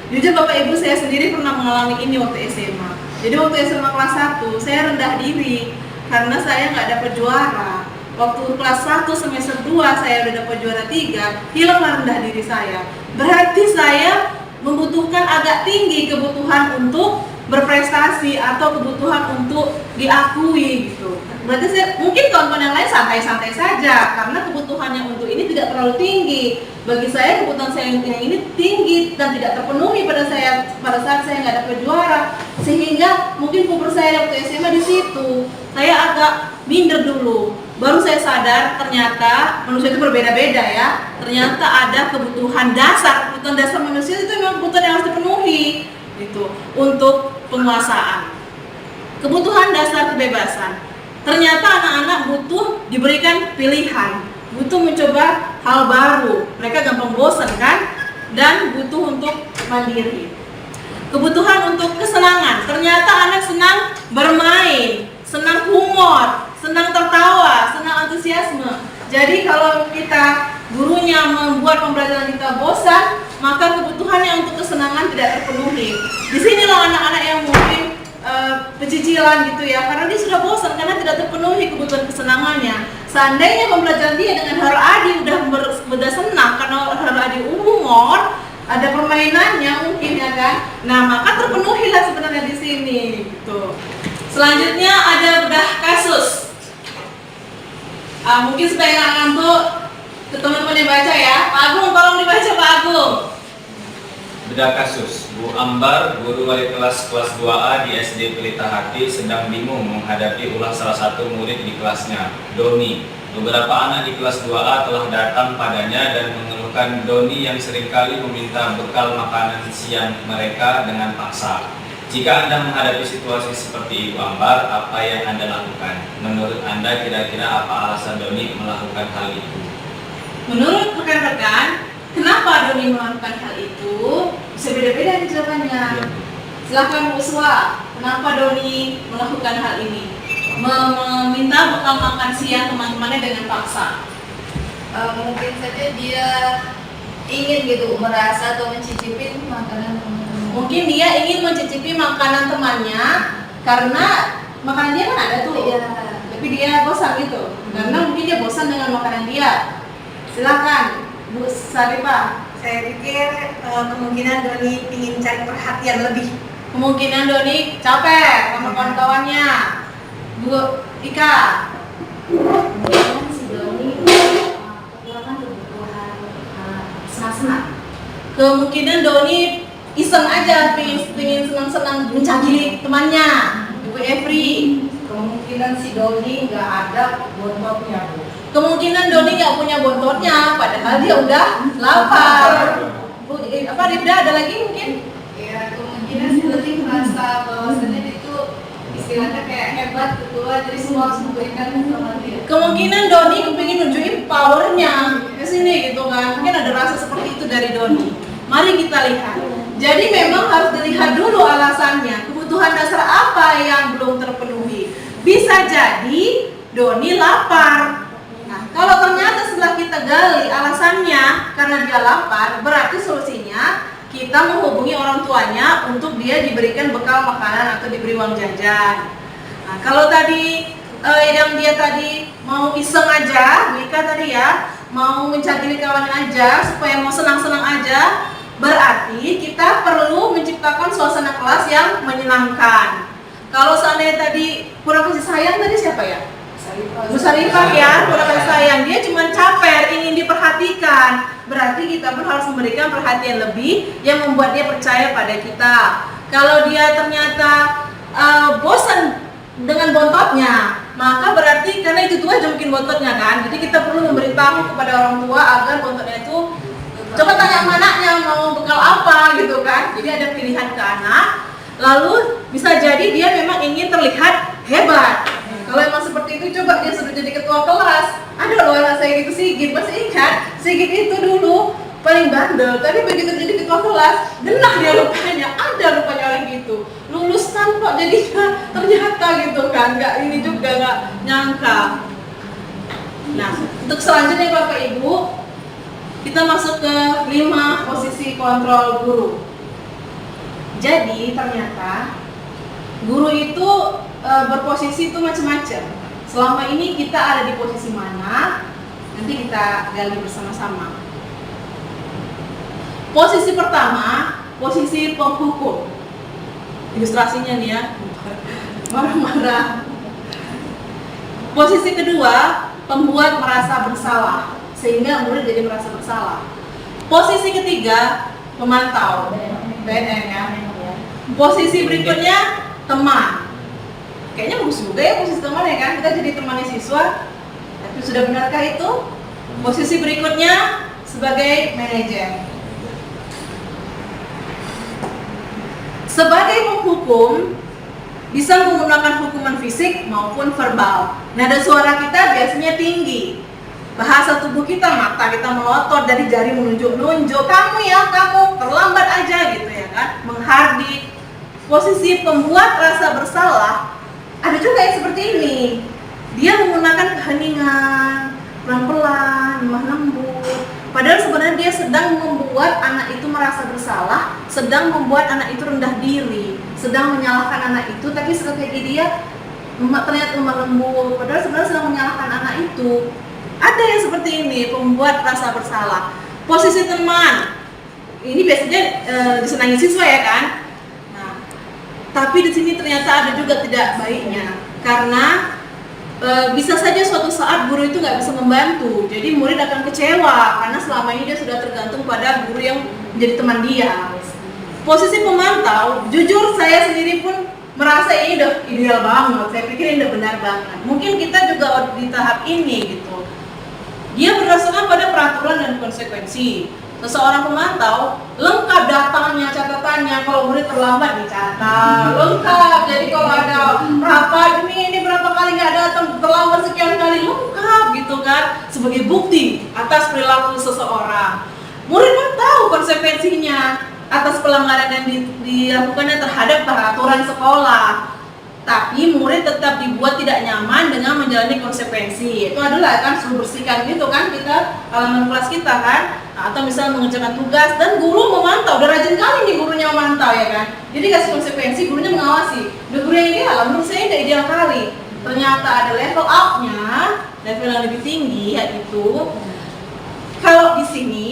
Jujur Bapak Ibu, saya sendiri pernah mengalami ini waktu SMA. Jadi waktu SMA kelas 1 saya rendah diri karena saya nggak dapat juara. Waktu kelas 1 semester 2 saya udah dapat juara 3, hilanglah rendah diri saya. Berarti saya membutuhkan agak tinggi kebutuhan untuk berprestasi atau kebutuhan untuk diakui gitu. Berarti saya, mungkin kawan-kawan yang lain santai-santai saja karena kebutuhannya untuk ini tidak terlalu tinggi. Bagi saya kebutuhan saya yang ini tinggi dan tidak terpenuhi pada saat saya nggak dapat juara, sehingga mungkin kubur saya waktu SMA di situ. Saya agak minder dulu. Baru saya sadar ternyata manusia itu berbeda-beda ya. Ternyata ada kebutuhan dasar manusia itu memang kebutuhan yang harus dipenuhi gitu untuk penguasaan. Kebutuhan dasar kebebasan. Ternyata anak-anak butuh diberikan pilihan, butuh mencoba hal baru. Mereka gampang bosan kan? Dan butuh untuk mandiri. Kebutuhan untuk kesenangan. Ternyata anak senang bermain, senang humor, senang tertawa, senang antusiasme. Jadi kalau kita gurunya membuat pembelajaran kita bosan, maka kebutuhannya untuk kesenangan tidak terpenuhi. Disinilah anak-anak yang mungkin pecicilan gitu ya, karena dia sudah bosan karena tidak terpenuhi kebutuhan kesenangannya. Seandainya pembelajaran dia dengan Haru Adi udah senang karena Haru Adi humor, ada permainannya mungkin ya kan. Nah, maka terpenuhilah sebenarnya di sini gitu. Selanjutnya ada bedah kasus. Mungkin supaya nggak ngantuk, teman-teman yang baca ya. Pak Agung, tolong dibaca Pak Agung. Bedah kasus, Bu Ambar, guru wali kelas 2A di SD Pelita Hati sedang bingung menghadapi ulah salah satu murid di kelasnya, Doni. Beberapa anak di kelas 2A telah datang padanya dan mengeluhkan Doni yang seringkali meminta bekal makanan siang mereka dengan paksa. Jika Anda menghadapi situasi seperti Ibu Ambar, apa yang Anda lakukan? Menurut Anda kira-kira apa alasan Doni melakukan hal itu? Menurut rekan-rekan, kenapa Doni melakukan hal itu? Bisa beda-beda nih jawabannya. Silahkan Bu Uswa, kenapa Doni melakukan hal ini? Meminta bekal makan siang teman-temannya dengan paksa. Mungkin saja dia ingin gitu merasa atau mencicipi makanan teman-teman. Mungkin dia ingin mencicipi makanan temannya karena makanan dia kan ada tuh. Iya. Tapi dia bosan gitu. Karena mungkin dia bosan dengan makanan dia. Silakan Bu Sarifah. Saya pikir kemungkinan Doni ingin cari perhatian lebih. Kemungkinan Doni capek sama kawan-kawannya. Bu Ika. Kemudian si Doni kekurangan kebutuhan senang-senang. Kemungkinan Doni iseng aja, pengen senang-senang mencagili temannya. Ibu Evri. Kemungkinan si Doni nggak ada bontotnya, Bu. Kemungkinan Doni nggak punya bontotnya, padahal dia udah lapar. Bu, apa Ribda ada lagi mungkin? Ya, kemungkinan si Doni merasa bahwasannya dia itu istilahnya kayak hebat gitu lah, jadi semua harus memberikan sama dia. Kemungkinan Doni pengen nunjukin powernya ke sini gitu kan. Mungkin ada rasa seperti itu dari Doni. Mari kita lihat. Jadi memang harus dilihat dulu alasannya. Kebutuhan dasar apa yang belum terpenuhi? Bisa jadi Doni lapar. Nah, kalau ternyata setelah kita gali alasannya karena dia lapar, berarti solusinya kita menghubungi orang tuanya untuk dia diberikan bekal makanan atau diberi uang jajan. Nah, kalau tadi yang dia tadi mau iseng aja, Mika tadi ya, mau mencagili kawan aja supaya mau senang-senang aja, berarti kita perlu menciptakan suasana kelas yang menyenangkan. Kalau seandainya tadi kurang kasih sayang, tadi siapa ya? Bu Sarifah ya, kurang kasih sayang. Dia cuma caper, ingin diperhatikan. Berarti kita pun harus memberikan perhatian lebih yang membuat dia percaya pada kita. Kalau dia ternyata bosan dengan bontotnya, maka berarti karena itu tua aja mungkin bontotnya kan. Jadi kita perlu memberitahu kepada orang tua agar bontotnya itu coba tanya sama anaknya mau bekal apa gitu kan. Jadi ada pilihan ke anak. Lalu bisa jadi dia memang ingin terlihat hebat. Kalau emang seperti itu coba dia sudah jadi ketua kelas. Ada loh anak saya gitu Sigit, masih ingat? Sigit itu dulu paling bandel. Tapi begitu jadi ketua kelas, genah dia rupanya. Ada rupanya orang gitu. Lulus tanpa jadinya ternyata gitu kan. Nggak ini juga nggak nyangka. Nah, untuk selanjutnya Bapak Ibu, kita masuk ke 5 posisi kontrol guru. Jadi ternyata guru itu berposisi itu macam-macam. Selama ini kita ada di posisi mana? Nanti kita gali bersama-sama. Posisi pertama, posisi penghukum. Ilustrasinya nih ya, marah-marah. Posisi kedua, pembuat merasa bersalah, sehingga murid jadi merasa bersalah. Posisi ketiga, pemantau, PNN ya. Posisi berikutnya, teman. Kayaknya bagus juga ya posisi teman ya kan, kita jadi temannya siswa. Tapi sudah benarkah itu? Posisi berikutnya sebagai manajer. Sebagai penghukum bisa menggunakan hukuman fisik maupun verbal. Nada suara kita biasanya tinggi. Bahasa tubuh kita, mata kita melotot, dari jari menunjuk-nunjuk, kamu ya, kamu terlambat aja gitu ya kan, menghardik. Posisi pembuat rasa bersalah ada juga yang seperti ini. Dia menggunakan keheningan, pelan-pelan, lemah lembut. Padahal sebenarnya dia sedang membuat anak itu merasa bersalah, sedang membuat anak itu rendah diri, sedang menyalahkan anak itu, tapi strategi dia ternyata lemah lembut. Padahal sebenarnya sedang menyalahkan anak itu. Ada yang seperti ini, pembuat rasa bersalah. Posisi teman, ini biasanya disenangi siswa ya kan. Tapi di sini ternyata ada juga tidak baiknya, karena bisa saja suatu saat guru itu nggak bisa membantu, jadi murid akan kecewa karena selama ini dia sudah tergantung pada guru yang menjadi teman dia. Posisi pemantau, jujur saya sendiri pun merasa ini udah ideal banget, saya pikir ini udah benar banget. Mungkin kita juga di tahap ini gitu. Dia berdasarkan pada peraturan dan konsekuensi. Seseorang pemantau lengkap datanya, catatannya. Kalau murid terlambat dicatat lengkap. Jadi kalau ada rapat ini berapa kali nggak datang, terlambat sekian kali, lengkap gitu kan, sebagai bukti atas perilaku seseorang. Murid pun tahu konsekuensinya atas pelanggaran yang dilakukannya terhadap peraturan sekolah. Tapi murid tetap dibuat tidak nyaman dengan menjalani konsekuensi. Itu adalah kan suruh bersihkan gitu kan kita, halaman kelas kita kan. Nah, atau misalnya mengerjakan tugas dan guru memantau, udah rajin kali nih gurunya memantau ya kan. Jadi kasih konsekuensi, gurunya mengawasi. Udah guru yang ideal, menurut saya udah ideal kali. Ternyata ada level up-nya, level yang lebih tinggi yaitu kalau di sini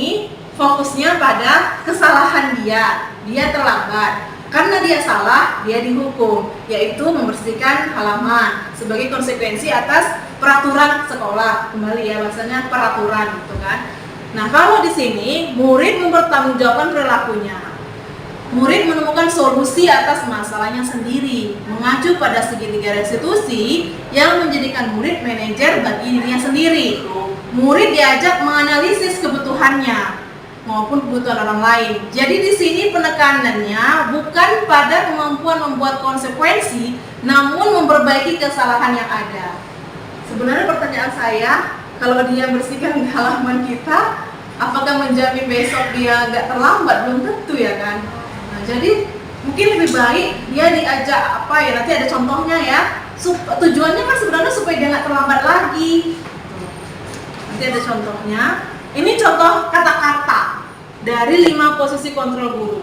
fokusnya pada kesalahan dia terlambat. Karena dia salah, dia dihukum, yaitu membersihkan halaman sebagai konsekuensi atas peraturan sekolah. Kembali ya, bahasanya peraturan gitu kan. Nah, kalau di sini murid mempertanggungjawabkan perilakunya. Murid menemukan solusi atas masalahnya sendiri, mengacu pada segitiga restitusi yang menjadikan murid manajer bagi dirinya sendiri. Murid diajak menganalisis kebutuhannya maupun kebutuhan orang lain. Jadi di sini penekanannya bukan pada kemampuan membuat konsekuensi, namun memperbaiki kesalahan yang ada. Sebenarnya pertanyaan saya, kalau dia bersihkan halaman kita, apakah menjamin besok dia nggak terlambat? Belum tentu ya kan. Nah, jadi mungkin lebih baik dia diajak apa ya, nanti ada contohnya ya. Tujuannya kan sebenarnya supaya dia nggak terlambat lagi. Nanti ada contohnya. Ini contoh kata-kata dari 5 posisi kontrol guru.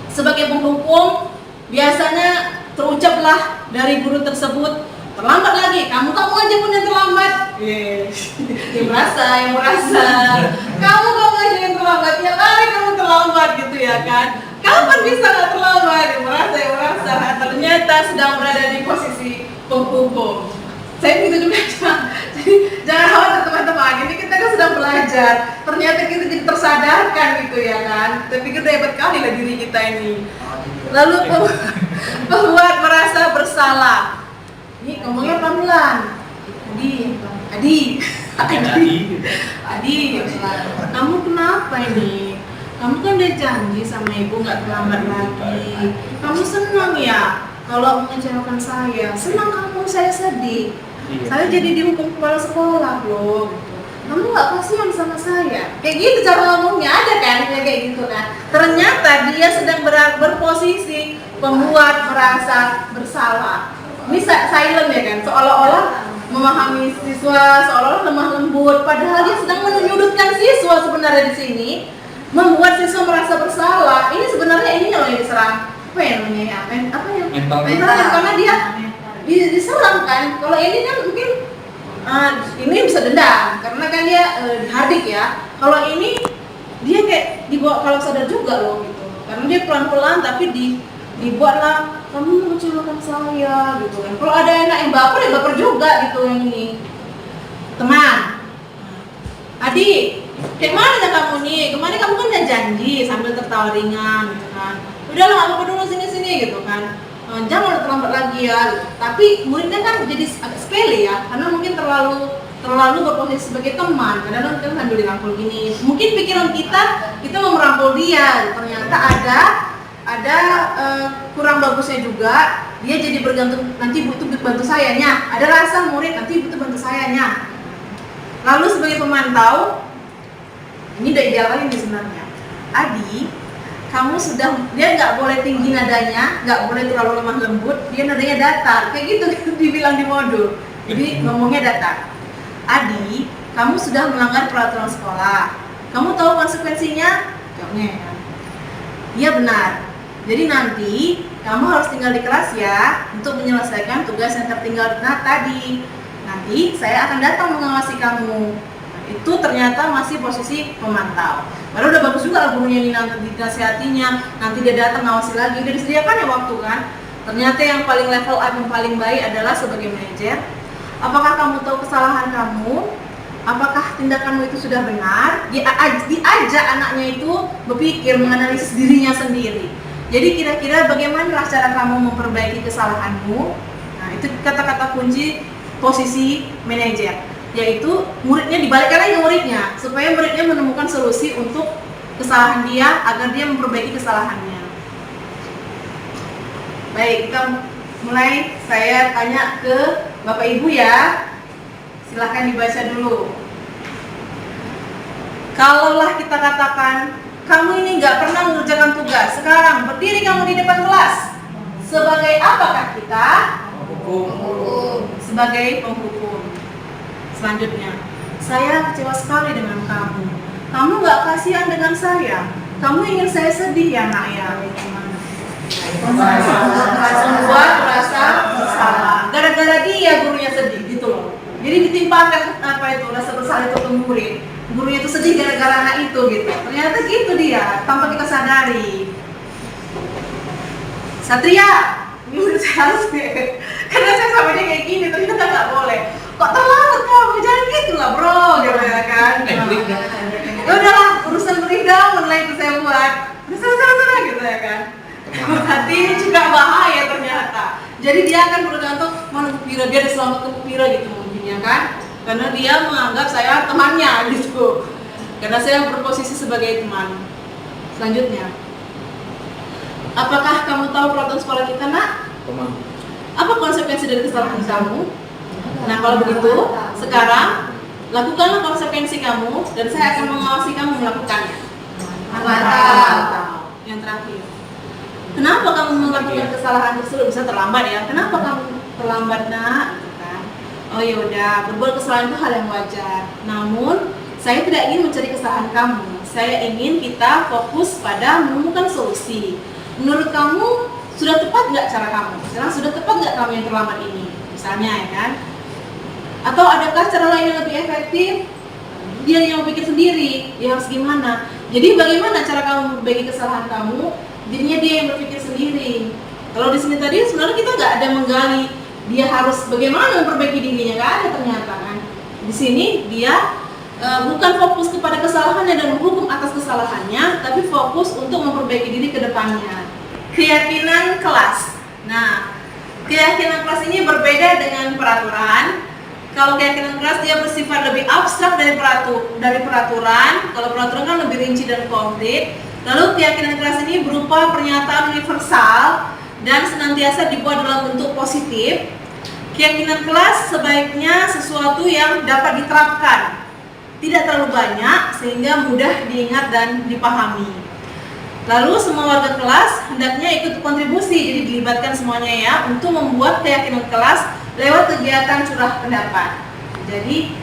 Sebagai penghukum, biasanya terucaplah dari guru tersebut, terlambat lagi, kamu aja pun yang terlambat. Yang merasa. Kamu aja yang terlambat, tiap hari kamu terlambat gitu ya kan. Kapan bisa nggak terlambat? Yang merasa. Ternyata sedang berada di posisi penghukum. Saya begitu juga. Jadi jangan khawatir teman-teman, ini kita kan sedang belajar. Ternyata kita jadi tersadarkan gitu ya kan. Saya pikir hebat kali lah diri kita ini. Lalu pembuat merasa bersalah. Ini ngomongnya pelan-pelan. Adi, kamu kenapa ini? Kamu kan udah janji sama ibu nggak terlambat lagi. Kamu senang ya kalau mengecewakan saya? Senang kamu, saya sedih. Saya jadi dihukum kepala sekolah loh. Kamu nggak kasihan sama saya? Kayak gitu cara ngomongnya, ada kan kayak gitu kan? Ternyata dia sedang berposisi pembuat merasa bersalah. Ini silent ya kan? Seolah-olah memahami siswa, seolah-olah lemah lembut. Padahal dia sedang menyudutkan siswa sebenarnya di sini, membuat siswa merasa bersalah. Ini sebenarnya ini loh yang diserang. Apa yang namanya? Mental, karena dia diserang kan. Kalau ini kan mungkin ini bisa dendam karena kan dia dihardik ya. Kalau ini dia kayak dibawa kalau sadar juga loh gitu. Karena dia pelan-pelan tapi dibuatlah, kamu mengecewakan saya gitu kan. Kalau ada anak yang baper ya baper juga gitu yang ini. Teman, Adi, kayak mana kamu nih? Kemarin kamu kan udah janji sambil tertawa ringan gitu kan. Udahlah nggak apa-apa dulu sini gitu kan. Jangan terlambat lagi ya gitu. Tapi muridnya kan jadi agak sepele ya, karena mungkin terlalu berposisi sebagai teman. Kadang-kadang kita sambil dirangkul gini, mungkin pikiran kita mau merangkul dia, ternyata ada kurang bagusnya juga. Dia jadi bergantung, nanti butuh bantu sayanya. Ada rasa murid nanti butuh bantu sayanya. Lalu sebagai pemantau, ini udah ideal kali nih sebenarnya. Adi, kamu dia nggak boleh tinggi nadanya, nggak boleh terlalu lemah lembut, dia nadanya datar, kayak gitu dibilang di modul. Jadi ngomongnya datar. Adi, kamu sudah melanggar peraturan sekolah. Kamu tahu konsekuensinya? Jawabnya ya. Iya benar. Jadi nanti kamu harus tinggal di kelas ya untuk menyelesaikan tugas yang tertinggal tadi. Nanti saya akan datang mengawasi kamu. Itu ternyata masih posisi pemantau. Padahal udah bagus juga lah gurunya ini nanti dinasihatinya, nanti dia datang ngawasi lagi, udah disediakan ya waktu kan. Ternyata yang paling level up, yang paling baik adalah sebagai manajer. Apakah kamu tahu kesalahan kamu? Apakah tindakanmu itu sudah benar? Diajak anaknya itu berpikir, menganalisis dirinya sendiri. Jadi kira-kira bagaimana cara kamu memperbaiki kesalahanmu? Nah, itu kata-kata kunci posisi manajer, yaitu muridnya dibalikkan lagi ke muridnya supaya muridnya menemukan solusi untuk kesalahan dia agar dia memperbaiki kesalahannya. Baik, kita mulai. Saya tanya ke Bapak Ibu ya. Silahkan dibaca dulu. Kalaulah kita katakan kamu ini nggak pernah mengerjakan tugas, sekarang berdiri kamu di depan kelas, sebagai apakah kita? Penghukum. Sebagai penghukum. Selanjutnya, saya kecewa sekali dengan kamu. Kamu nggak kasihan dengan saya. Kamu ingin saya sedih ya nak ya? Membuat merasa bersalah. Gara-gara dia gurunya sedih gitu loh. Jadi ditimpakan rasa bersalah itu ke murid. gurunya itu sedih gara-gara anak itu gitu. Ternyata gitu dia, tanpa kita sadari. Satria, ini udah saya harus karena saya sama dia kayak gini, ternyata nggak boleh. Kok terlambat kamu, jangan gitu lah bro, gitu ya kan. Ya udahlah, urusan breakdown lah itu saya buat. Udah gitu ya kan. Hati ini juga bahaya ternyata. Jadi dia akan bergantung mana Pupira, dia diselamat ke Pupira gitu mungkin ya kan. Karena dia menganggap saya temannya gitu. Karena saya berposisi sebagai teman. Selanjutnya, apakah kamu tahu peraturan sekolah kita, nak? Apa konsekuensi dari kesalahan kamu? Nah, kalau begitu, sekarang lakukanlah konsekuensi kamu dan saya akan mengawasi kamu melakukannya. Mantap. Yang terakhir, kenapa kamu melakukan kesalahan tersebut? Bisa terlambat ya. Kenapa kamu terlambat, nak? Gitu kan. Oh ya udah, berbuat kesalahan itu hal yang wajar. Namun, saya tidak ingin mencari kesalahan kamu. Saya ingin kita fokus pada menemukan solusi. Menurut kamu, sudah tepat nggak cara kamu? Sekarang sudah tepat nggak kamu yang terlambat ini? Misalnya ya kan? Atau adakah cara lain yang lebih efektif? Dia yang mau pikir sendiri, dia harus gimana? Jadi bagaimana cara kamu memperbaiki kesalahan kamu? Jadinya dia yang berpikir sendiri. Kalau di sini tadi sebenarnya kita nggak ada menggali dia harus bagaimana memperbaiki dirinya, nggak ada ternyata kan. Di sini dia bukan fokus kepada kesalahannya dan menghukum atas kesalahannya, tapi fokus untuk memperbaiki diri ke depannya. Keyakinan kelas. Nah, keyakinan kelas ini berbeda dengan peraturan. Kalau keyakinan kelas dia bersifat lebih abstrak dari peraturan. Kalau peraturan kan lebih rinci dan konkret. Lalu keyakinan kelas ini berupa pernyataan universal dan senantiasa dibuat dalam bentuk positif. Keyakinan kelas sebaiknya sesuatu yang dapat diterapkan, tidak terlalu banyak sehingga mudah diingat dan dipahami. Lalu semua warga kelas hendaknya ikut kontribusi, jadi dilibatkan semuanya ya untuk membuat keyakinan kelas lewat kegiatan curah pendapat. Jadi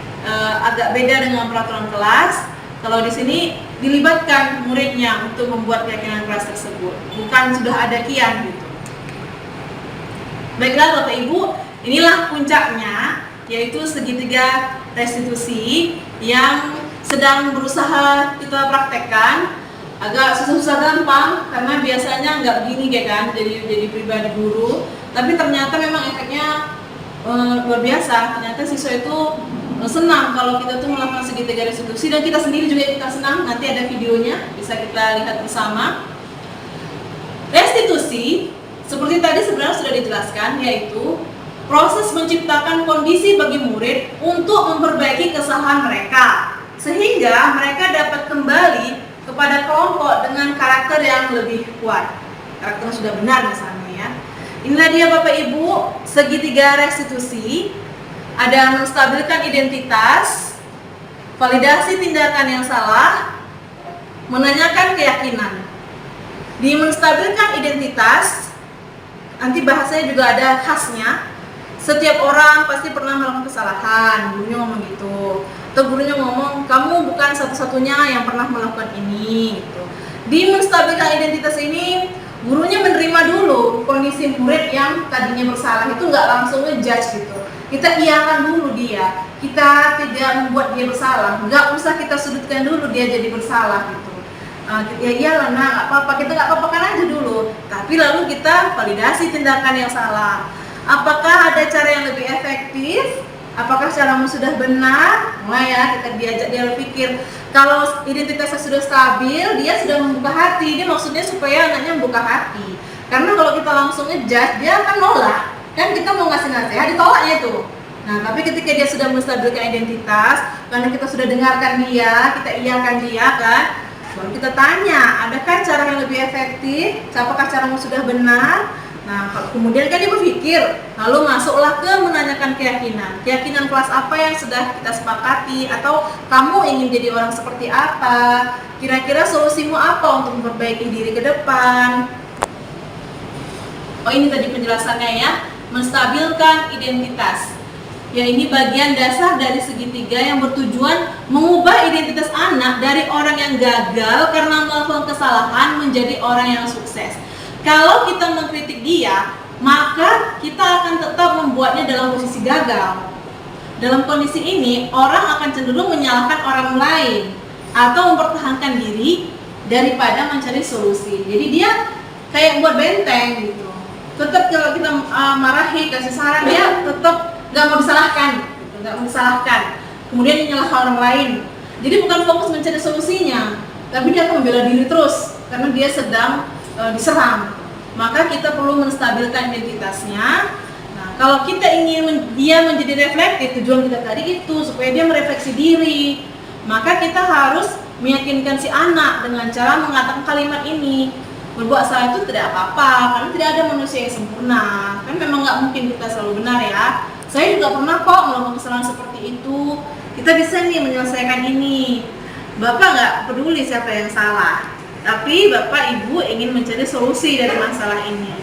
agak beda dengan peraturan kelas. Kalau di sini dilibatkan muridnya untuk membuat keyakinan kelas tersebut, bukan sudah ada kian gitu. Baiklah Bapak Ibu, inilah puncaknya, yaitu segitiga restitusi yang sedang berusaha kita praktekkan. Agak susah-susah gampang karena biasanya nggak begini kayak kan, jadi pribadi guru. Tapi ternyata memang efeknya luar biasa. Ternyata siswa itu senang kalau kita tuh melakukan segitiga restitusi dan kita sendiri juga kita senang. Nanti ada videonya, bisa kita lihat bersama. Restitusi seperti tadi sebenarnya sudah dijelaskan, yaitu proses menciptakan kondisi bagi murid untuk memperbaiki kesalahan mereka sehingga mereka dapat kembali kepada kelompok dengan karakter yang lebih kuat. Karakter yang sudah benar misalnya ya. Inilah dia Bapak Ibu, segitiga restitusi. Ada menstabilkan identitas, validasi tindakan yang salah, menanyakan keyakinan. Di menstabilkan identitas, nanti bahasanya juga ada khasnya. Setiap orang pasti pernah melakukan kesalahan, gurunya ngomong gitu. Atau gurunya ngomong, kamu bukan satu-satunya yang pernah melakukan ini gitu. Di menstabilkan identitas ini, gurunya menerima dulu kondisi murid yang tadinya bersalah, itu nggak langsung ngejudge gitu. Kita iyakan dulu dia, kita tidak membuat dia bersalah, nggak usah kita sudutkan dulu dia jadi bersalah gitu. Ya iyalah nah, nggak apa-apa, kita nggak apa-apakan aja dulu. Tapi lalu kita validasi tindakan yang salah. Apakah ada cara yang lebih efektif? Apakah caramu sudah benar? Mulai ya, kita diajak dia berpikir. Kalau identitasnya sudah stabil, dia sudah membuka hati. Ini maksudnya supaya anaknya membuka hati. Karena kalau kita langsung ngejudge, dia akan nolak. Kan kita mau ngasih nasihat, ditolaknya itu. Nah, tapi ketika dia sudah menstabilkan identitas, karena kita sudah dengarkan dia, kita iyakan dia kan, baru kita tanya, adakah cara yang lebih efektif? Apakah caramu sudah benar? Nah, kemudian kan dia berpikir, lalu masuklah ke menanyakan keyakinan. Keyakinan kelas apa yang sudah kita sepakati, atau kamu ingin jadi orang seperti apa? Kira-kira solusimu apa untuk memperbaiki diri ke depan? Oh, ini tadi penjelasannya ya, menstabilkan identitas. Ya, ini bagian dasar dari segitiga yang bertujuan mengubah identitas anak dari orang yang gagal karena melakukan kesalahan menjadi orang yang sukses. Kalau kita mengkritik dia, maka kita akan tetap membuatnya dalam posisi gagal. dalam kondisi ini orang akan cenderung menyalahkan orang lain atau mempertahankan diri daripada mencari solusi. Jadi dia kayak buat benteng gitu. Tetap kalau kita marahi, kasih saran, dia tetap nggak mau disalahkan, gitu. Nggak mau disalahkan. Kemudian dia nyalahkan orang lain. Jadi bukan fokus mencari solusinya, tapi dia akan membela diri terus karena dia sedang diserang. Maka kita perlu menstabilkan identitasnya. Nah, kalau kita ingin dia menjadi reflektif, tujuan kita tadi itu supaya dia merefleksi diri, maka kita harus meyakinkan si anak dengan cara mengatakan kalimat ini. Berbuat salah itu tidak apa-apa, karena tidak ada manusia yang sempurna. Kan memang nggak mungkin kita selalu benar ya. Saya juga pernah kok melakukan kesalahan seperti itu. Kita bisa nih menyelesaikan ini. Bapak nggak peduli siapa yang salah, tapi Bapak Ibu ingin mencari solusi dari masalah ini.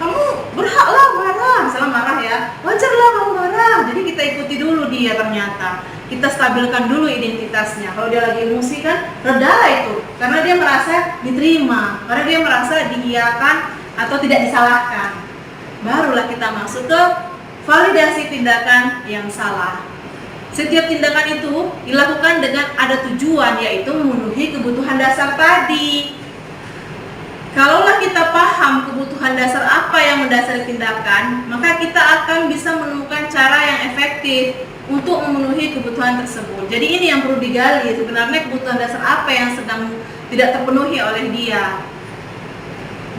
Kamu berhaklah marah, misalnya marah ya, wajarlah kamu marah. Jadi kita ikuti dulu dia ternyata. Kita stabilkan dulu identitasnya. Kalau dia lagi emosi kan, redalah itu. Karena dia merasa diterima, karena dia merasa diiyakan atau tidak disalahkan. Barulah kita masuk ke validasi tindakan yang salah. Setiap tindakan itu dilakukan dengan ada tujuan, yaitu memenuhi kebutuhan dasar tadi. Kalaulah kita paham kebutuhan dasar apa yang mendasari tindakan, maka kita akan bisa menemukan cara yang efektif untuk memenuhi kebutuhan tersebut. Jadi ini yang perlu digali, sebenarnya kebutuhan dasar apa yang sedang tidak terpenuhi oleh dia.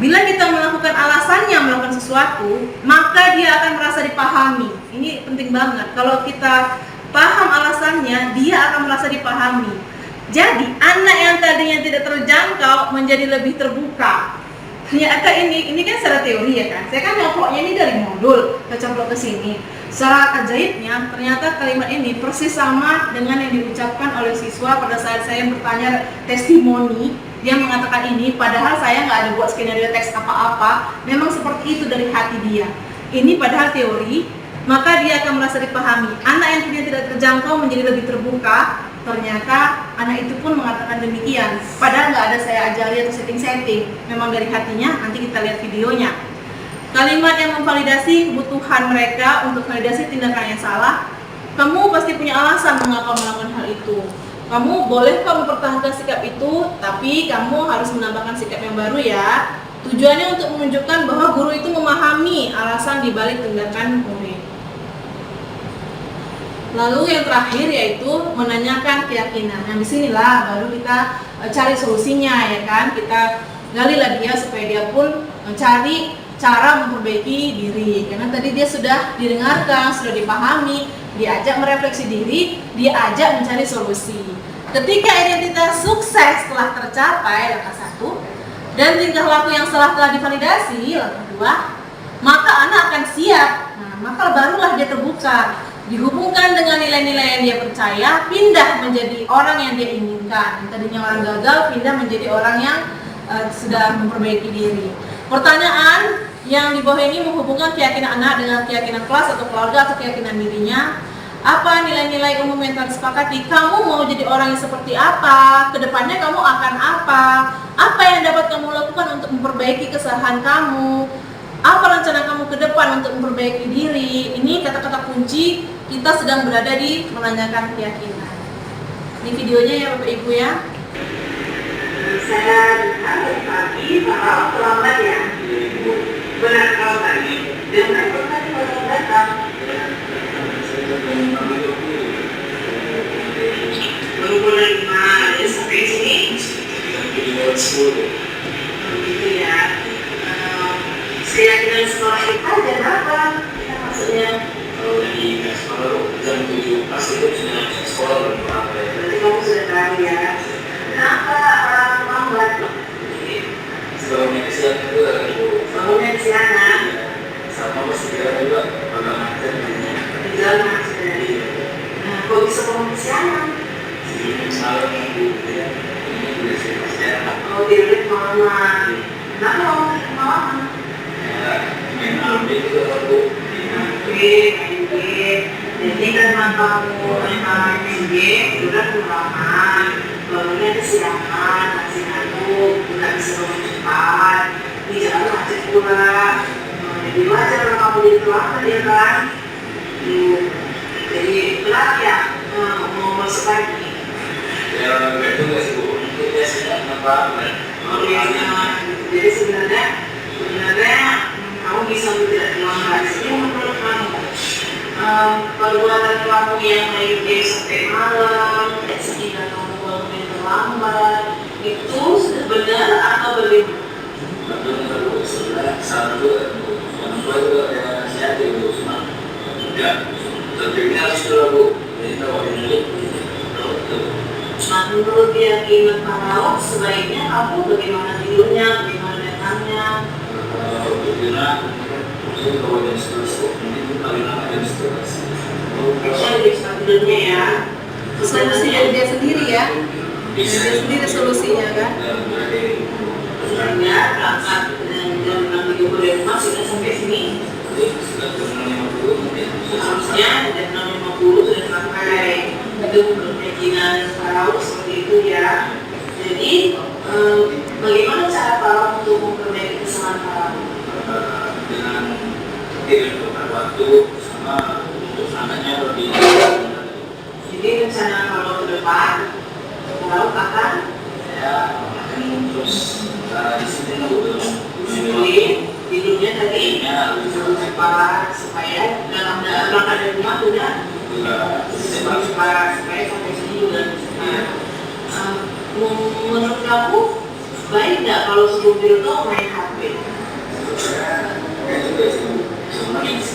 Bila kita melakukan alasannya melakukan sesuatu, maka dia akan merasa dipahami. Ini penting banget. Kalau kita paham alasannya, dia akan merasa dipahami. Jadi anak yang tadinya tidak terjangkau menjadi lebih terbuka. Ternyata ini kan secara teori ya kan. Saya kan nyoploknya ini dari modul, saya coplok ke sini. Secara ajaibnya, ternyata kalimat ini persis sama dengan yang diucapkan oleh siswa pada saat saya bertanya testimoni. Dia mengatakan ini, padahal saya nggak ada buat skenario teks apa-apa. Memang seperti itu dari hati dia. Ini padahal teori, maka dia akan merasa dipahami. Anak yang tadinya tidak terjangkau menjadi lebih terbuka. Ternyata anak itu pun mengatakan demikian. Padahal nggak ada saya ajari atau setting-setting. Memang dari hatinya, nanti kita lihat videonya. Kalimat yang memvalidasi kebutuhan mereka untuk validasi tindakan yang salah. Kamu pasti punya alasan mengapa melakukan hal itu. Kamu boleh kok mempertahankan sikap itu, tapi kamu harus menambahkan sikap yang baru ya. Tujuannya untuk menunjukkan bahwa guru itu memahami alasan dibalik tindakan murid. Lalu yang terakhir yaitu menanyakan keyakinan. Yang disinilah baru kita cari solusinya ya kan. Kita galilah dia supaya dia pun mencari cara memperbaiki diri. Karena tadi dia sudah didengarkan, sudah dipahami, diajak merefleksi diri, diajak mencari solusi. Ketika identitas sukses telah tercapai, langkah 1, dan tingkah laku yang telah divalidasi, langkah 2, maka anak akan siap. Nah, maka barulah dia terbuka. Dihubungkan dengan nilai-nilai yang dia percaya, pindah menjadi orang yang dia inginkan. Tadinya orang gagal, pindah menjadi orang yang sudah memperbaiki diri. Pertanyaan yang di bawah ini menghubungkan keyakinan anak dengan keyakinan kelas atau keluarga atau keyakinan dirinya. Apa nilai-nilai umum yang telah disepakati? Kamu mau jadi orang yang seperti apa? Kedepannya kamu akan apa? Apa yang dapat kamu lakukan untuk memperbaiki kesalahan kamu? Apa rencana kamu ke depan untuk memperbaiki diri? Ini kata-kata kunci kita sedang berada di menanyakan keyakinan. Ini videonya ya Bapak Ibu ya. Saya hari pagi Pak terlambat ya. Benar kalau tadi. Dengan tadi kalau datang. Baru 5 ya sampai sini. Begitu ya. Keyakinan sekolah kita dan apa? Maksudnya Sekolah jam 7 pasti itu sekolah berapa ya? berarti kamu sudah tahu ya. Kenapa orang terlambat? Sebelumnya kesiangan juga kan ibu. Bangunnya di sana. Sama pasti kira juga agak macet. Di jalan macet. Nah, kok bisa bangun di sana? Malam ibu ya. Ini juga sih kesiangan. Oh, tidur malam. Kenapa kamu tidur malam? Main HP juga aku. Main game. Jadi karena kamu main game, sudah kelamaan. Bangunnya kesiangan, masih ngantuk, nggak bisa bangun cepat. Di jalan macet pula. Jadi wajar kalau kamu jadi terlambat ya kan? Jadi berat ya mau masuk lagi. Ya, itu nggak sih Bu? Itu biasanya apa? Jadi sebenarnya kamu bisa tidak terlambat. Jadi menurut kamu perbuatan kamu yang main game sampai malam, sehingga kamu bangun terlambat, itu benar atau bagaimana? Betul, sebenarnya satu orang tua juga yang sehat itu cuma enggak. Tapi harus dulu Bu. Jadi kalau ini Nah, menurut keyakinan Pak sebaiknya kamu bagaimana tidurnya, bagaimana datangnya? Itu kalau jam 11 itu paling lama jam 11. Saya lebih cepat tidurnya ya. Solusi dari dia sendiri ya. Dia sendiri solusinya kan. Sebenarnya berangkat jam 6.30 dari rumah sudah sampai sini. Harusnya jam 6.50 sudah sampai. Itu keyakinan Farao seperti itu ya. Jadi bagaimana cara Farao untuk memperbaiki kesalahan Farao? Dengan tidur tepat waktu sama untuk anaknya lebih. Jadi rencana Farao ke depan, Farao akan Terus di sini tidurnya tadi cepat supaya dalam berangkat dari rumah sudah supaya sampai sini juga. Menurut kamu baik nggak kalau sebelum tidur tuh main HP?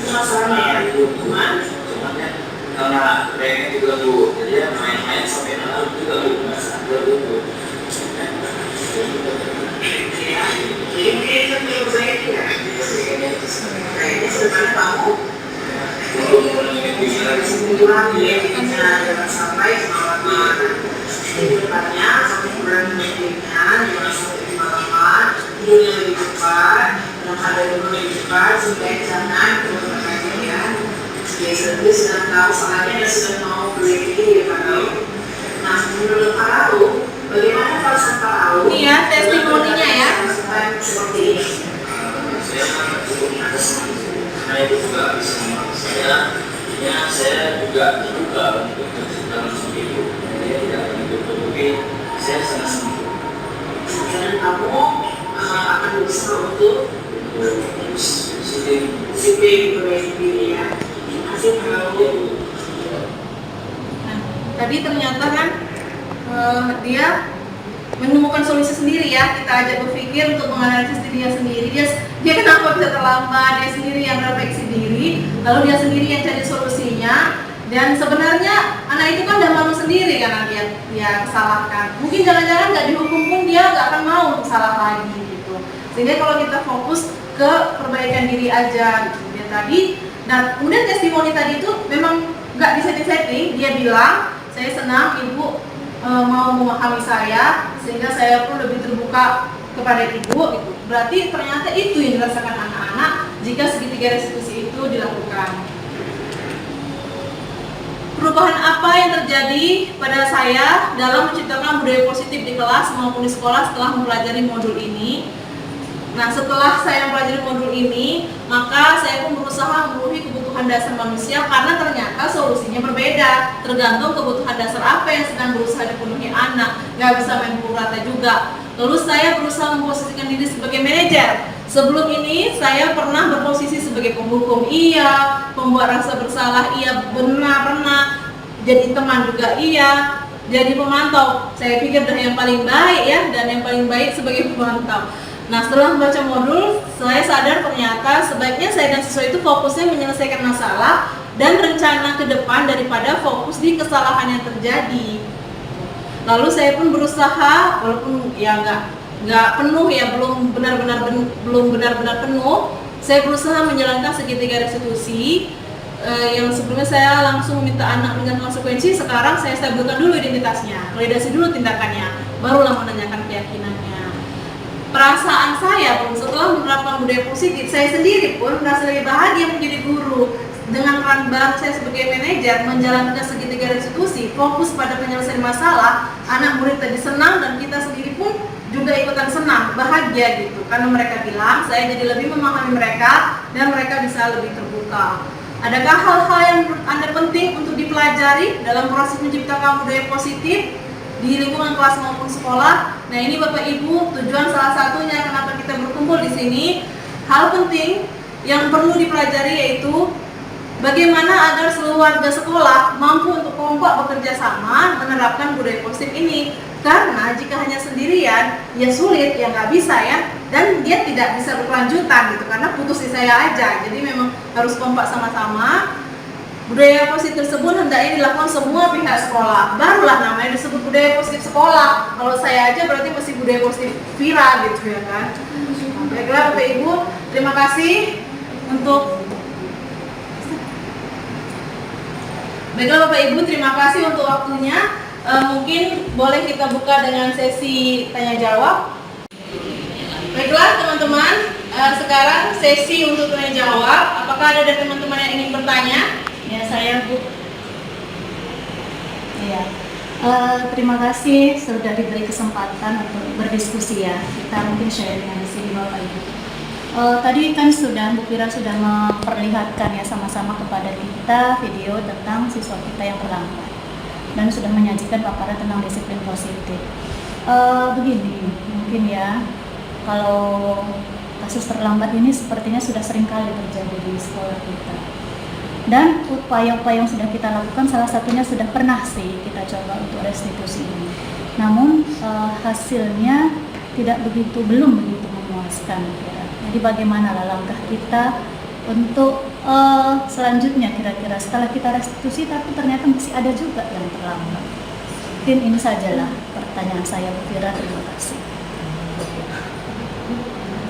Masalahnya ya, cuman karena pengen juga Bu, jadi main-main sampai malam juga Bu, nggak sadar Bu. jadi mungkin itu menurut saya tidak. Kayaknya sebenarnya kamu kesimpulan ya, jangan sampai semalaman. Jadi depannya sampai kurang meetingnya, jangan sampai malaman, tidurnya lebih cepat, ada lebih cepat, supaya jangan kemudian ya. Jadi sudah tahu soalnya dan sudah mau beli ya Pak Rau. Nah, menurut Pak Rau, bagaimana perasaan Pak Rau? Ini ya testimoninya ya. Seperti ini. Saya juga bisa saya juga terbuka untuk bercerita langsung Ibu. Saya tidak akan ditutupi, saya sangat senang. Dan kamu akan berusaha untuk disiplin berbaik diri ya. Terima kasih Pak. Nah, tadi ternyata kan dia menemukan solusi sendiri ya. Kita ajak berpikir untuk menganalisis dirinya sendiri. Dia kenapa bisa terlambat, dia sendiri yang refleksi diri, lalu dia sendiri yang cari solusinya. Dan sebenarnya anak itu kan udah malu sendiri karena dia kesalahkan. Mungkin jangan-jangan nggak dihukum pun dia nggak akan mau untuk salah lagi gitu. Sehingga kalau kita fokus ke perbaikan diri aja gitu. Dia tadi, dan kemudian testimoni tadi itu memang nggak bisa disetting. Dia bilang, saya senang Ibu mau memahami saya sehingga saya pun lebih terbuka kepada Ibu gitu. Berarti ternyata itu yang dirasakan anak-anak jika segitiga restitusi itu dilakukan. Perubahan apa yang terjadi pada saya dalam menciptakan budaya positif di kelas maupun di sekolah setelah mempelajari modul ini? Nah, setelah saya mempelajari modul ini, maka saya pun berusaha memenuhi kebutuhan dasar manusia karena ternyata solusinya berbeda, tergantung kebutuhan dasar apa yang sedang berusaha dipenuhi anak. Nggak bisa main pukul rata juga. Lalu saya berusaha memposisikan diri sebagai manajer. Sebelum ini saya pernah berposisi sebagai penghukum, iya, pembuat rasa bersalah, iya, pernah jadi teman juga, iya, jadi pemantau. Saya pikir dah yang paling baik ya, dan yang paling baik sebagai pemantau. Nah, setelah membaca modul, saya sadar ternyata sebaiknya saya dan siswa itu fokusnya menyelesaikan masalah dan rencana ke depan daripada fokus di kesalahan yang terjadi. Lalu saya pun berusaha, walaupun ya nggak penuh ya, belum benar-benar penuh, saya berusaha menjalankan segitiga restitusi. Yang sebelumnya saya langsung minta anak dengan konsekuensi, sekarang saya stabilkan dulu identitasnya, validasi dulu tindakannya, barulah menanyakan keyakinannya. Perasaan saya pun setelah menerapkan budaya positif, saya sendiri pun merasa lebih bahagia menjadi guru. Dengan peran baru saya sebagai manajer menjalankan segitiga restitusi, fokus pada penyelesaian masalah, anak murid tadi senang dan kita sendiri pun juga ikutan senang, bahagia gitu. Karena mereka bilang saya jadi lebih memahami mereka dan mereka bisa lebih terbuka. Adakah hal-hal yang menurut Anda penting untuk dipelajari dalam proses menciptakan budaya positif di lingkungan kelas maupun sekolah? Nah, ini Bapak Ibu, tujuan salah satunya kenapa kita berkumpul di sini. Hal penting yang perlu dipelajari yaitu bagaimana agar seluruh warga sekolah mampu untuk kompak bekerja sama menerapkan budaya positif ini. Karena jika hanya sendirian, ya sulit, ya nggak bisa ya, dan dia tidak bisa berkelanjutan gitu, karena putus di saya aja. Jadi memang harus kompak sama-sama. Budaya positif tersebut hendaknya dilakukan semua pihak sekolah. Barulah namanya disebut budaya positif sekolah. Kalau saya aja berarti mesti budaya positif Vira gitu ya kan. Baiklah Bapak Ibu, terima kasih untuk terima kasih untuk waktunya. Mungkin boleh kita buka dengan sesi tanya jawab. Baiklah teman-teman, sekarang sesi untuk tanya jawab. Apakah ada dari teman-teman yang ingin bertanya? Ya, saya Bu. Iya. Terima kasih sudah diberi kesempatan untuk berdiskusi ya. Kita mungkin sharing di sini Bapak Ibu. Tadi kan Bu Fira sudah memperlihatkan ya sama-sama kepada kita video tentang siswa kita yang terlambat dan sudah menyajikan paparan tentang disiplin positif. Begini, mungkin ya, kalau kasus terlambat ini sepertinya sudah sering kali terjadi di sekolah kita. Dan upaya-upaya yang sudah kita lakukan salah satunya sudah pernah sih kita coba untuk restitusi ini. Namun hasilnya belum begitu memuaskan. Ya. Jadi bagaimana langkah kita untuk selanjutnya kira-kira setelah kita restitusi tapi ternyata masih ada juga yang terlambat. Mungkin ini sajalah pertanyaan saya Bu Fira, terima kasih.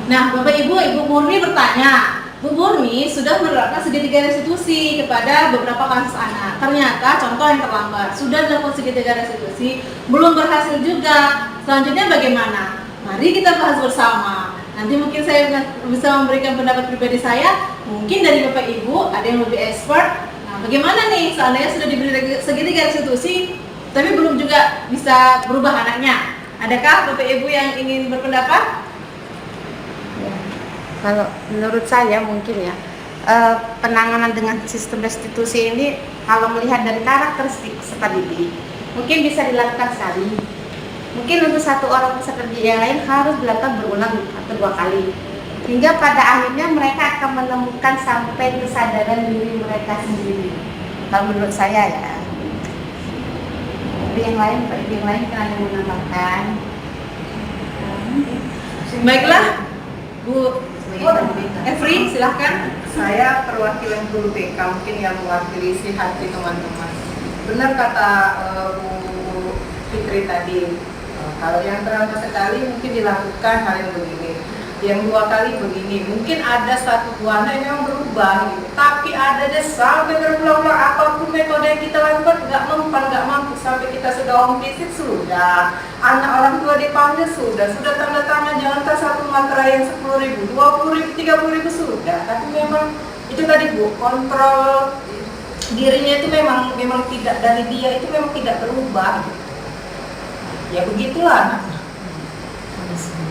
Nah Bapak Ibu Murni bertanya, Bu Murni sudah menerapkan segitiga restitusi kepada beberapa kasus anak. Ternyata contoh yang terlambat sudah dilakukan segitiga restitusi, belum berhasil juga. Selanjutnya bagaimana? Mari kita bahas bersama. Nanti mungkin saya bisa memberikan pendapat pribadi saya. Mungkin dari Bapak Ibu ada yang lebih expert. Nah, bagaimana nih seandainya sudah diberi segitiga restitusi, tapi belum juga bisa berubah anaknya? Adakah Bapak Ibu yang ingin berpendapat? Kalau menurut saya mungkin ya, penanganan dengan sistem restitusi ini kalau melihat dari karakteristik peserta didik mungkin bisa dilakukan sekali. Mungkin untuk satu orang peserta didik yang lain harus dilakukan berulang atau 2 kali, hingga pada akhirnya mereka akan menemukan sampai kesadaran diri mereka sendiri. Kalau menurut saya ya. Tapi yang lain kan ada yang menambahkan. Baiklah, Bu Efri, silahkan. Saya perwakilan guru BK, mungkin yang mewakili isi hati teman-teman. Benar kata Bu Fitri tadi, kalau yang terlambat sekali mungkin dilakukan hal yang begini, yang 2 kali begini, mungkin ada 1-2 anak yang memang berubah gitu. Tapi ada deh sampai berulang-ulang apapun metode yang kita lakukan nggak mampu sampai kita sudah home visit sudah, anak orang tua dipanggil sudah tanda tangan jangankan 1 materai yang 10.000, 20.000, 30.000 sudah. Tapi memang itu tadi Bu, kontrol dirinya itu memang tidak, dari dia itu memang tidak berubah. Ya begitulah.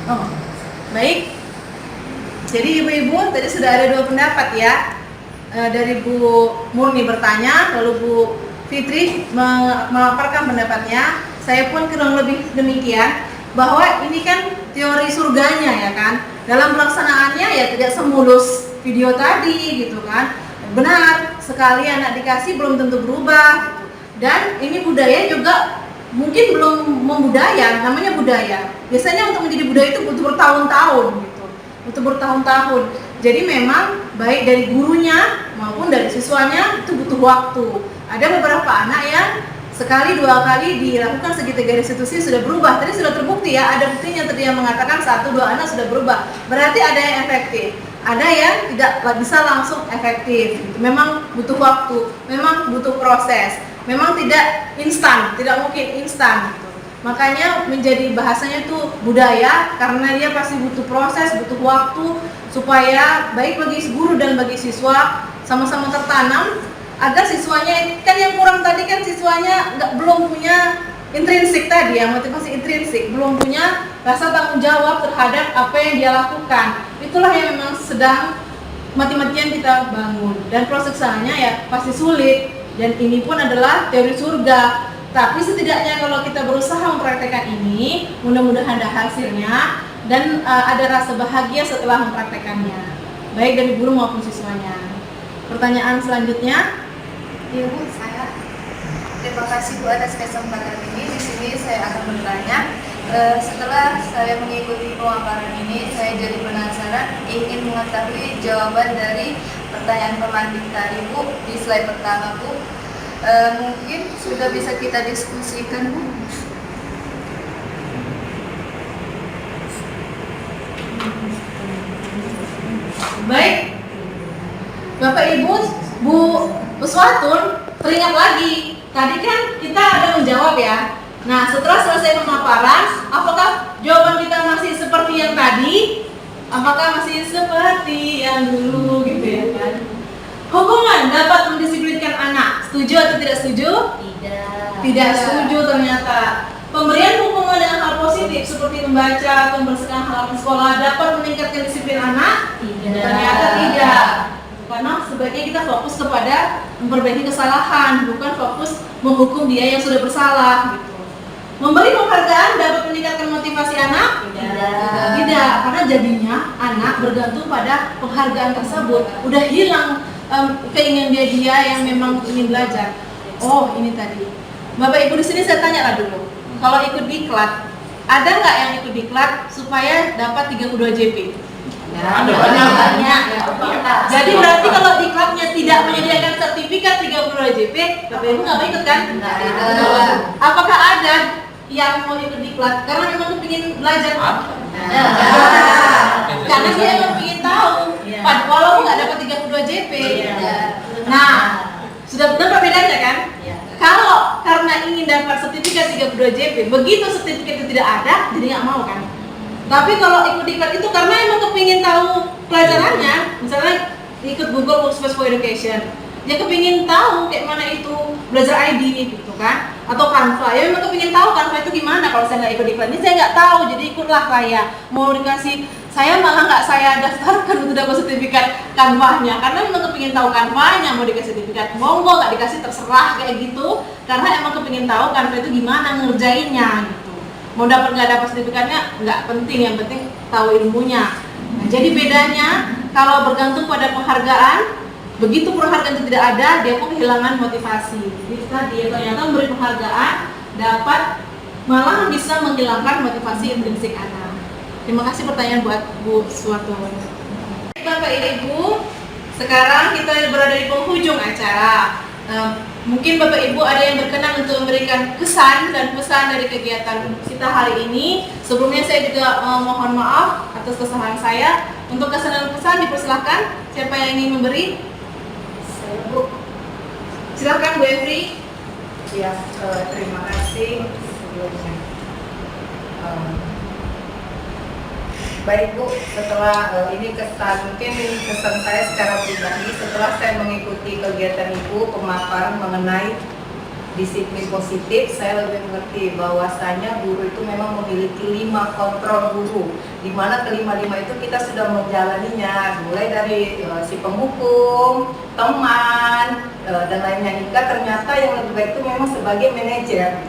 Oh, baik. Jadi ibu-ibu tadi sudah ada 2 pendapat ya. Dari Bu Murni bertanya, lalu Bu Fitri memaparkan pendapatnya. Saya pun kurang lebih demikian, bahwa ini kan teori surganya ya kan. Dalam pelaksanaannya ya tidak semulus video tadi gitu kan. Benar, sekali anak dikasih belum tentu berubah gitu. Dan ini budaya juga mungkin belum membudaya, namanya budaya. Biasanya untuk menjadi budaya itu butuh bertahun-tahun gitu. Butuh bertahun-tahun. Jadi memang baik dari gurunya maupun dari siswanya itu butuh waktu. Ada beberapa anak yang sekali 2 kali dilakukan segitiga restitusi sudah berubah. Tadi sudah terbukti ya, ada buktinya tadi yang mengatakan 1-2 anak sudah berubah. Berarti ada yang efektif. Ada yang tidak bisa langsung efektif. Memang butuh waktu, memang butuh proses. Memang tidak instan, tidak mungkin instan gitu. Makanya menjadi bahasanya itu budaya, karena dia pasti butuh proses, butuh waktu, supaya baik bagi guru dan bagi siswa sama-sama tertanam, agar siswanya kan yang kurang tadi kan siswanya belum punya intrinsik tadi ya, motivasi intrinsik, belum punya rasa tanggung jawab terhadap apa yang dia lakukan. Itulah yang memang sedang mati-matian kita bangun, dan proses kesananya ya pasti sulit, dan ini pun adalah teori surga. Tapi setidaknya kalau kita berusaha mempraktekkan ini, mudah-mudahan ada hasilnya dan ada rasa bahagia setelah mempraktekannya, baik dari guru maupun siswanya. Pertanyaan selanjutnya. Ya Bu, saya terima kasih Bu atas kesempatan ini. Di sini saya akan bertanya. Setelah saya mengikuti pemaparan ini, saya jadi penasaran, ingin mengetahui jawaban dari pertanyaan pemantik tadi Bu di slide pertama Bu. Mungkin sudah bisa kita diskusikan Bu. Baik, Bapak Ibu, Bu Uswatun, teringat lagi, tadi kan kita ada menjawab ya. Nah, setelah selesai pemaparan, apakah jawaban kita masih seperti yang tadi? Apakah masih seperti yang dulu gitu ya kan? Hukuman dapat mendisiplinkan anak, setuju atau tidak setuju? Tidak setuju ternyata. Pemberian hukuman dengan hal positif seperti membaca atau membersihkan halaman sekolah dapat meningkatkan disiplin anak? Ternyata tidak. Karena sebaiknya kita fokus kepada memperbaiki kesalahan, bukan fokus menghukum dia yang sudah bersalah gitu. Memberi penghargaan dapat meningkatkan motivasi anak? Tidak, karena jadinya anak bergantung pada penghargaan tersebut. Udah hilang keinginan dia yang memang ingin belajar. Oh, ini tadi. Bapak Ibu di sini saya tanya lah dulu. Kalau ikut diklat, ada nggak yang ikut diklat supaya dapat 32 JP? Ada banyak. Jadi berarti kalau diklatnya tidak menyediakan sertifikat 32 JP, Bapak Ibu nggak mau ikut kan? Apakah ada yang mau ikut diklat karena memang kepingin belajar? Karena dia memang ingin tahu, walaupun nggak dapat 32 JP. Nah, sudah benar perbedaannya kan? Kalau karena ingin dapat sertifikat 32 JP, begitu sertifikat itu tidak ada, jadi nggak mau kan? Tapi kalau ikut diklat itu karena emang kepingin tahu pelajarannya, misalnya ikut Google Workspace for Education, dia kepingin tahu kayak mana itu belajar ID gitu kan, atau Canva, ya memang kepingin tahu Canva itu gimana. Kalau saya nggak ikut diklat ini saya nggak tahu, jadi ikutlah saya. Mau dikasih, saya malah nggak saya daftarkan untuk dapat sertifikat Canva-nya, karena memang kepingin tahu Canva-nya. Mau dikasih sertifikat, monggo, nggak dikasih terserah kayak gitu, karena emang kepingin tahu Canva itu gimana ngerjainnya gitu. Mau dapat nggak dapat sertifikatnya nggak penting, yang penting tahu ilmunya. Nah, jadi bedanya kalau bergantung pada penghargaan, begitu penghargaan itu tidak ada, dia pun kehilangan motivasi. Jadi tadi ternyata memberi penghargaan dapat malah bisa menghilangkan motivasi intrinsik anak. Terima kasih pertanyaan buat Bu Suwarto. Bapak Ibu, sekarang kita berada di penghujung acara. Mungkin Bapak Ibu ada yang berkenan untuk memberikan kesan dan pesan dari kegiatan kita hari ini. Sebelumnya saya juga mohon maaf atas kesalahan saya. Untuk kesan dan pesan dipersilahkan. Siapa yang ingin memberi? Saya Bu. Silakan Bu Evri. Ya, terima kasih sebelumnya. Baik Bu, setelah ini mungkin kesan saya secara pribadi, setelah saya mengikuti kegiatan Ibu pemaparan mengenai disiplin positif, saya lebih mengerti bahwasanya guru itu memang memiliki 5 kontrol guru, di mana kelima-lima itu kita sudah menjalaninya, mulai dari si penghukum, teman, dan lainnya, hingga ternyata yang lebih baik itu memang sebagai manajer.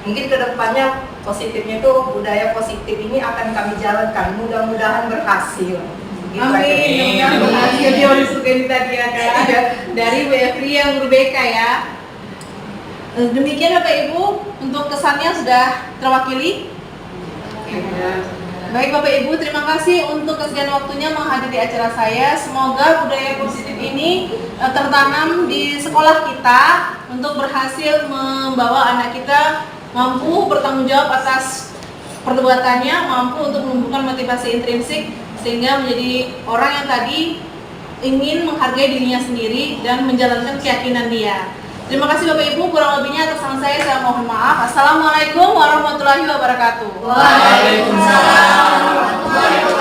Mungkin kedepannya positifnya itu budaya positif ini akan kami jalankan, mudah-mudahan berhasil. Gitu. Amin. Berhasil teori surga ini tadi ada dari Bu Evri yang guru BK ya. Demikian Bapak Ibu, untuk kesannya sudah terwakili. Baik Bapak Ibu, terima kasih untuk kesediaan waktunya menghadiri acara saya. Semoga budaya positif ini tertanam di sekolah kita untuk berhasil membawa anak kita mampu bertanggung jawab atas perbuatannya, mampu untuk menumbuhkan motivasi intrinsik sehingga menjadi orang yang tadi ingin menghargai dirinya sendiri dan menjalankan keyakinan dia. Terima kasih Bapak Ibu, kurang lebihnya atas saran saya mohon maaf. Assalamualaikum warahmatullahi wabarakatuh. Waalaikumsalam warahmatullahi wabarakatuh.